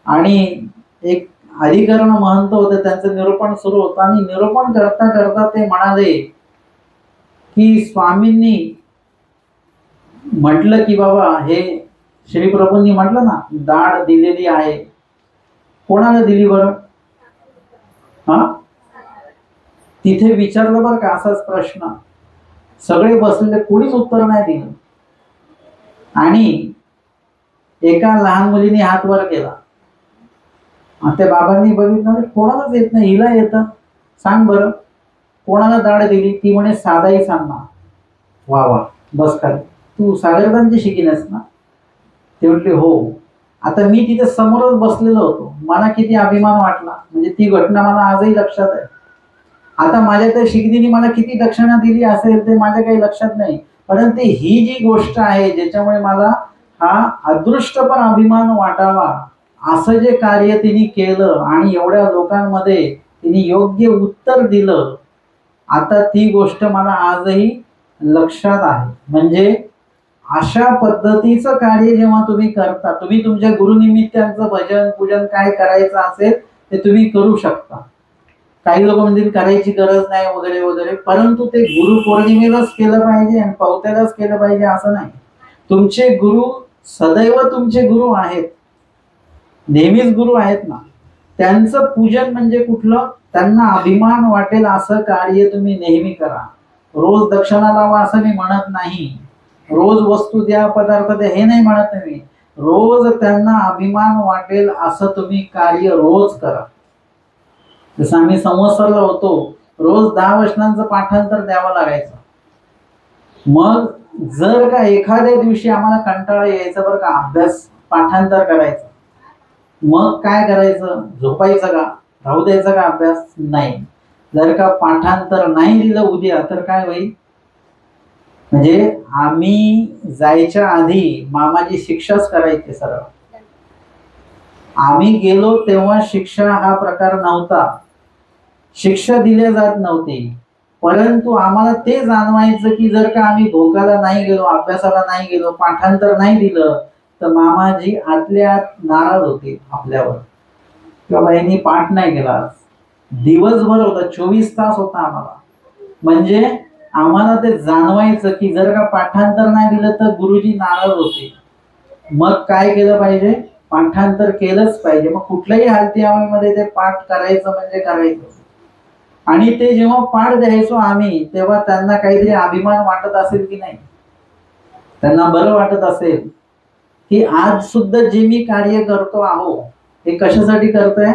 आणि एक अधिकरण महंत होते, त्यांचं निरूपण सुरू होतं आणि निरूपण करता करता ते म्हणाले की स्वामींनी म्हटलं की बाबा हे श्रीप्रभूंनी म्हटलं ना दाढ दिलेली आहे, कोणाला दिली बरं? हा, तिथे विचारलं बरं का असाच प्रश्न, सगळे बसलेले, कोणीच उत्तर नाही दिलं. आणि एका लहान मुलीने हात वर केला. त्या बाबांनी बघितलं, कोणालाच येत नाही, हिला येतं, सांग बरं कोणाला दाढ दिली? ती म्हणे साधाई सांगणार. वा वा, बस कर, तू सागरदांची शिकीनस ना? ते म्हटले हो. आता मी तिथे समोरच बसलेलो होतो, मला किती अभिमान वाटला, म्हणजे ती घटना मला आजही लक्षात आहे. आता माझ्या त्या शिकणीने मला किती दक्षिणा दिली असेल ते माझ्या काही लक्षात नाही, परंतु ही जी गोष्ट आहे ज्याच्यामुळे मला हा अदृष्ट पण अभिमान वाटावा, असं जे कार्य तिने केलं आणि एवढ्या लोकांमध्ये तिने योग्य उत्तर दिलं, आता ती गोष्ट मला आजही लक्षात आहे. म्हणजे अशा पद्धतीचं कार्य जेव्हा तुम्ही करता, तुम्ही तुमच्या गुरुनिमित्तांचं भजन पूजन काय करायचं असेल ते तुम्ही करू शकता. काही लोक म्हणजे करायची गरज नाही वगैरे वगैरे, परंतु ते गुरु पौर्णिमेलाच केलं पाहिजे आणि पवत्यालाच केलं पाहिजे असं नाही. तुमचे गुरु सदैव तुमचे गुरु आहेत, नेहमीच गुरु आहेत ना. त्यांचं पूजन म्हणजे कुठलं? त्यांना अभिमान वाटेल असं कार्य तुम्ही नेहमी करा. रोज दक्षिणा लावा असं मी म्हणत नाही, रोज वस्तू द्या, पदार्थ द्या हे नाही म्हणत मी. रोज त्यांना अभिमान वाटेल असं तुम्ही कार्य रोज करा. जसं आम्ही संवत्सरला होतो, रोज 10 वचनांचं पाठांतर द्यावं लागायचं. मग जर का एखाद्या दिवशी आम्हाला कंटाळा यायचा बरं का अभ्यास पाठांतर करायचं, मग काय करायचं? झोपायचं का? राहू द्यायचा का अभ्यास? नाही. जर का पाठांतर नाही दिलं उद्या तर काय होईल? म्हणजे आम्ही जायच्या आधी मामाजी शिक्षाच करायचे सरळ. आम्ही गेलो तेव्हा शिक्षा हा प्रकार नव्हता, शिक्षा दिल्या जात नव्हती. परंतु आम्हाला ते जाणवायचं की जर का आम्ही भोगाला नाही गेलो, अभ्यासाला नाही गेलो, पाठांतर नाही दिलं तर मामाजी आतल्या आत नाराज होते आपल्यावर, किंवा यांनी पाठ नाही केला. दिवसभर होता, 24 तास होता आम्हाला. म्हणजे आम्हाला ते जाणवायचं की जर का पाठांतर नाही दिलं तर गुरुजी नाराज होते. मग काय केलं पाहिजे? पाठांतर केलंच पाहिजे. मग कुठल्याही हालतीमध्ये ते पाठ करायचं म्हणजे करायचं. आणि ते जेव्हा पाठ द्यायचो आम्ही, तेव्हा त्यांना काहीतरी अभिमान वाटत असेल की नाही? त्यांना बरं वाटत असेल की आज सुद्धा जे मी कार्य करतो आहो, हे कशासाठी करतोय?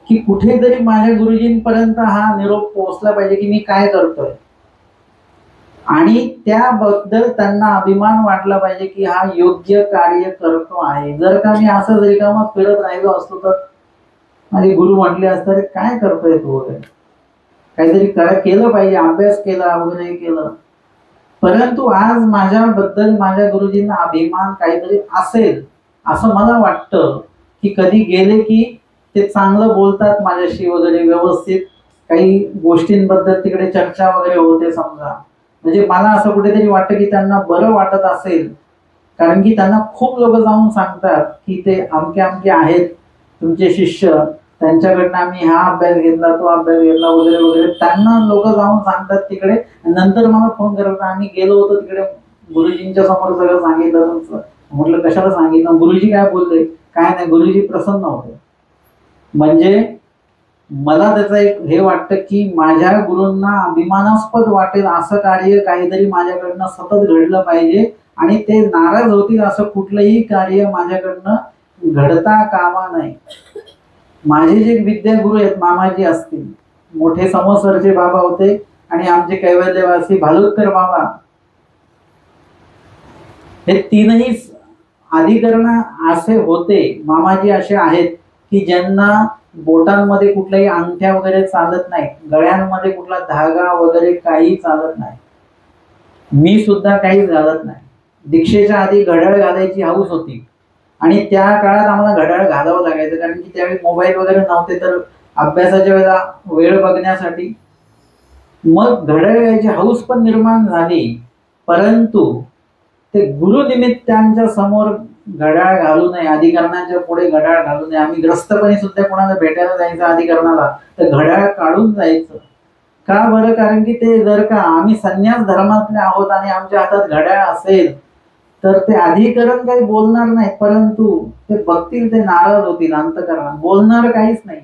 की कुठेतरी माझ्या गुरुजींपर्यंत हा निरोप पोहोचला पाहिजे की मी काय करतोय, आणि त्याबद्दल त्यांना अभिमान वाटला पाहिजे की हा योग्य कार्य करतो आहे. जर का मी असंच रिकामं फिरत राहिलो असतो तर माझे गुरु म्हटले असते, काय करतोय तू वगैरे, काहीतरी केलं पाहिजे, अभ्यास केला वगैरे केलं. परंतु आज माझ्याबद्दल माझ्या गुरुजींना अभिमान काहीतरी असेल असं मला वाटतं. की कधी गेले की ते चांगलं बोलतात माझ्याशी वगैरे, व्यवस्थित काही गोष्टींबद्दल तिकडे चर्चा वगैरे होते समजा. म्हणजे मला असं कुठेतरी वाटतं की त्यांना बरं वाटत असेल, कारण की त्यांना खूप लोक जाऊन सांगतात की ते अमके अमके आहेत तुमचे शिष्य, त्यांच्याकडनं आम्ही हा अभ्यास घेतला, तो अभ्यास घेतला वगैरे वगैरे. त्यांना लोक जाऊन सांगतात तिकडे, नंतर मला फोन करतात, आम्ही गेलो होतो तिकडे, गुरुजींच्या समोर सगळं सांगितलं तुमचं. म्हटलं कशाला सांगितलं? गुरुजी काय बोलले? काय नाही, गुरुजी प्रसन्न होते. म्हणजे मला त्याचं एक हे वाटतं की माझ्या गुरूंना अभिमानास्पद वाटेल असं कार्य काहीतरी माझ्याकडनं सतत घडलं पाहिजे, आणि ते नाराज होतील असं कुठलंही कार्य माझ्याकडनं घडता कामा नये. माझे जे विद्यागुरु आहेत, मामाजी असतील, मोठे समोसरचे बाबा होते, आणि आमचे कैवल्यवासी भालुतकर बाबा, हे तीनही अधिकरण असे होते. मामाजी असे आहेत की ज्यांना बोटांमध्ये कुठल्याही अंगठ्या वगैरे चालत नाही, गळ्यांमध्ये कुठला धागा वगैरे काही चालत नाही. मी सुद्धा काही घालत नाही. दीक्षेच्या आधी घड्याळ घालायची हौस होती, आणि त्या काळात आम्हाला घड्याळ घालावं लागायचं, कारण की त्यावेळी मोबाईल वगैरे नव्हते, तर अभ्यासाच्या वेळेला वेळ बघण्यासाठी मग घड्याळ घ्यायची हौस पण निर्माण झाली. परंतु ते गुरुनिमित्तांच्या समोर घड्याळ घालू नये, अधिकरणाच्या पुढे घड्याळ घालू नये. आम्ही ग्रस्तपणे सुद्धा कोणाला भेटायला जायचं अधिकरणाला, तर घड्याळ काढून जायचं. का बरं? कारण की ते जर का आम्ही संन्यास धर्मातले आहोत आणि आमच्या हातात घड्याळ असेल तर ते अधिकरण काही बोलणार नाही, परंतु ते बघतील, ते नाराज होतील. अंतकरणात बोलणार काहीच नाही,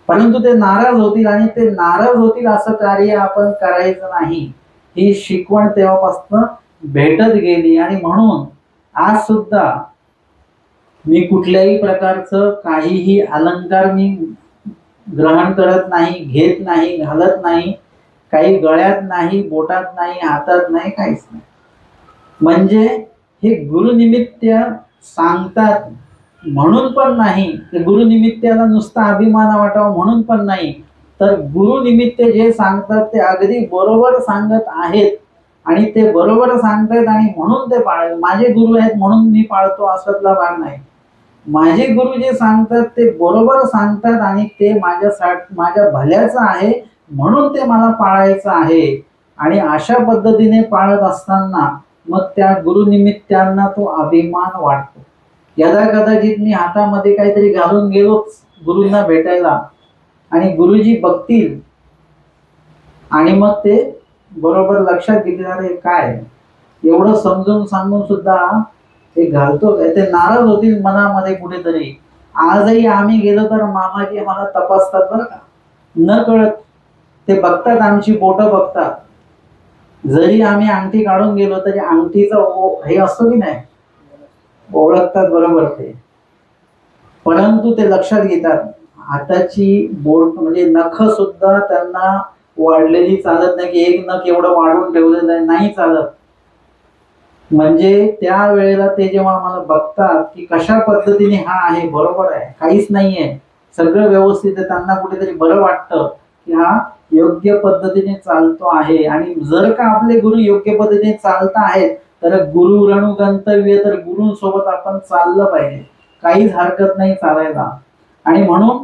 परंतु ते नाराज होतील, आणि ते नाराज होतील असं कार्य आपण करायचं नाही. ही शिकवण तेव्हापासून भेटत गेली. आणि म्हणून आज सुद्धा मी कुठल्याही प्रकारचं काहीही अलंकार मी ग्रहण करत नाही, घेत नाही, घालत नाही. काही गळ्यात नाही, बोटात नाही, हातात नाही, काहीच नाही. म्हणजे हे गुरुनिमित्त सांगतात म्हणून पण नाही, ते गुरुनिमित्ताला नुसता अभिमान वाटावा म्हणून पण नाही, तर गुरुनिमित्त जे सांगतात ते अगदी बरोबर सांगत आहेत, आणि ते बरोबर सांगतायत आणि म्हणून ते माझे गुरु आहेत म्हणून मी पाळतो असला भाग नाही. माझे गुरु जे सांगतात ते बरोबर सांगतात, आणि ते माझ्या भल्याचं आहे म्हणून ते मला पाळायचं आहे. आणि अशा पद्धतीने पाळत असताना मग त्या गुरुनिमित्तांना तो अभिमान वाटतो. यदा कदाचित मी हातामध्ये काहीतरी घालून गेलोच गुरूंना भेटायला, आणि गुरुजी बघतील, आणि मग ते बरोबर लक्षात घेतील, अरे काय एवढं समजून सांगून सुद्धा ते घालतो काय, ते नाराज होतील मनामध्ये कुठेतरी. आजही आम्ही गेलो तर मामाजी आम्हाला तपासतात बरं का, न कळत ते बघतात, आमची बोटं बघतात. जरी आम्ही अंगठी काढून गेलो तरी अंगठीचं हे असतो की नाही, ओळखतात बरोबर ते. परंतु ते लक्षात घेतात, हाताची बोट म्हणजे नख सुद्धा त्यांना वाढलेली चालत नाही, की एक नख एवढं वाढवून ठेवलेलं नाही चालत. म्हणजे त्या वेळेला ते जेव्हा मला बघतात की कशा पद्धतीने हा आहे, बरोबर आहे, काहीच नाहीये, सगळं व्यवस्थित आहे, त्यांना कुठेतरी बरं वाटतं की हा योग्य पद्धतीने चालतो आहे. आणि जर का आपले गुरु योग्य पद्धतीने चालत आहेत तर गुरु रणु गंतव्य, तर गुरूंसोबत आपण चाललं पाहिजे, काहीच हरकत नाही चालायला. आणि म्हणून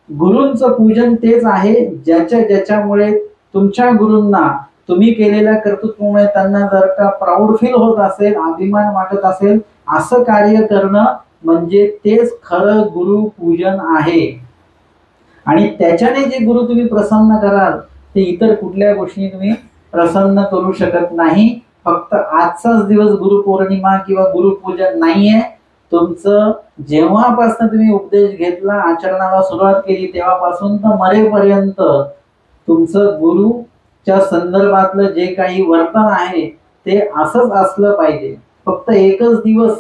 गुरूंचं पूजन तेच आहे ज्याच्यामुळे तुमच्या गुरूंना तुम्ही केलेल्या कर्तृत्वामुळे त्यांना जर का प्राऊड फील होत असेल, अभिमान वाटत असेल, असं कार्य करणं म्हणजे तेच खरं गुरु पूजन आहे. आणि त्याच्याने जे गुरु तुम्ही प्रसन्न कराल ते इतर कुठल्या गोष्टी तुम्ही प्रसन्न करू शकत नाही. फक्त आजचाच दिवस गुरुपौर्णिमा किंवा गुरुपूजन नाहीये. तुमचं जेव्हापासून तुम्ही उपदेश घेतला, आचरणाला सुरुवात केली, तेव्हापासून तर मरेपर्यंत तुमचं गुरुच्या संदर्भातलं जे काही वर्तन आहे ते असंच असलं पाहिजे. फक्त एकच दिवस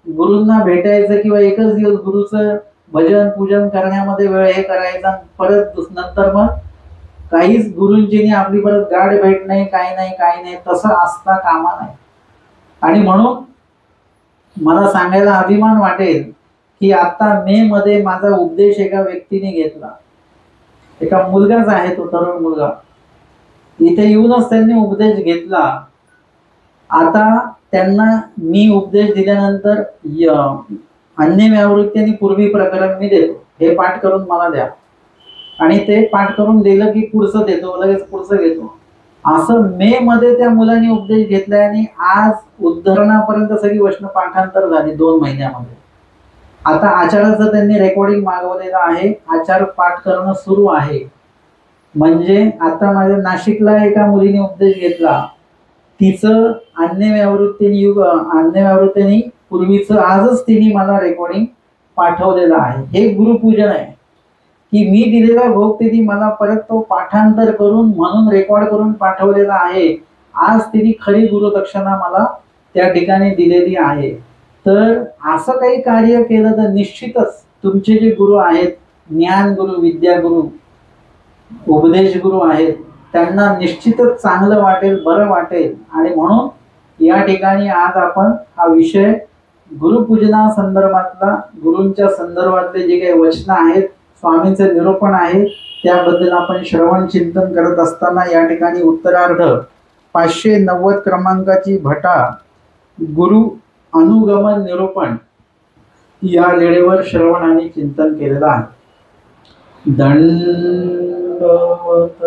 गुरूंना भेटायचं किंवा एकच दिवस गुरुचं भजन पूजन करण्यामध्ये वेळ हे करायचा, परत नंतर मग काहीच गुरुजींनी आपली परत गाठ भेट नाही, काही नाही, तसं असता कामा नाही. आणि म्हणून मला सांगायला अभिमान वाटेल की आता मे मध्ये माझा उपदेश एका व्यक्तीने घेतला. एका मुलगाच आहे, तो तरुण मुलगा. इथे येऊनच त्यांनी उपदेश घेतला. आता त्यांना मी उपदेश दिल्यानंतर अन्य व्यावृत्ती आणि पूर्वी प्रकरण मी देतो, हे पाठ करून मला द्या. आणि ते पाठ करून दिलं की पुढचं देतो, लगेच पुढचं घेतो. असं मे मध्ये त्या मुलाने उपदेश घेतलाय आणि आज उद्धरणापर्यंत सगळी वचन पाठांतर झाली 2 महिन्यामध्ये. आता आचाराचं त्यांनी रेकॉर्डिंग मागवलेलं आहे, आचार पाठ करणं सुरू आहे. म्हणजे आता माझ्या नाशिकला एका मुलीने उपदेश घेतला, तिचं अन्य व्यावृत्तीने पूर्वीचं आजच तिने मला रेकॉर्डिंग पाठवलेलं आहे. हे गुरुपूजन आहे की मी दिलेला भोग तिने मला परत तो पाठांतर करून म्हणून रेकॉर्ड करून पाठवलेला आहे. आज तिने खरी गुरुदक्षिणा मला त्या ठिकाणी दिलेली आहे. तर असं काही कार्य केलं तर निश्चितच तुमचे जे गुरु आहेत, ज्ञान गुरु, विद्या गुरु, उपदेश गुरु आहेत, त्यांना निश्चितच चांगलं वाटेल, बरं वाटेल. आणि म्हणून या ठिकाणी आज आपण हा विषय गुरुपूजना संदर्भातला, गुरूंच्या संदर्भातले जे काही वचन आहेत, स्वामींचे निरूपण आहे, त्याबद्दल आपण श्रवण चिंतन करत असताना या ठिकाणी उत्तरार्ध 590 क्रमांकाची भटा गुरु अनुगमन निरूपण या लेळेवर श्रवण आणि चिंतन केलेलं आहे. दंडवत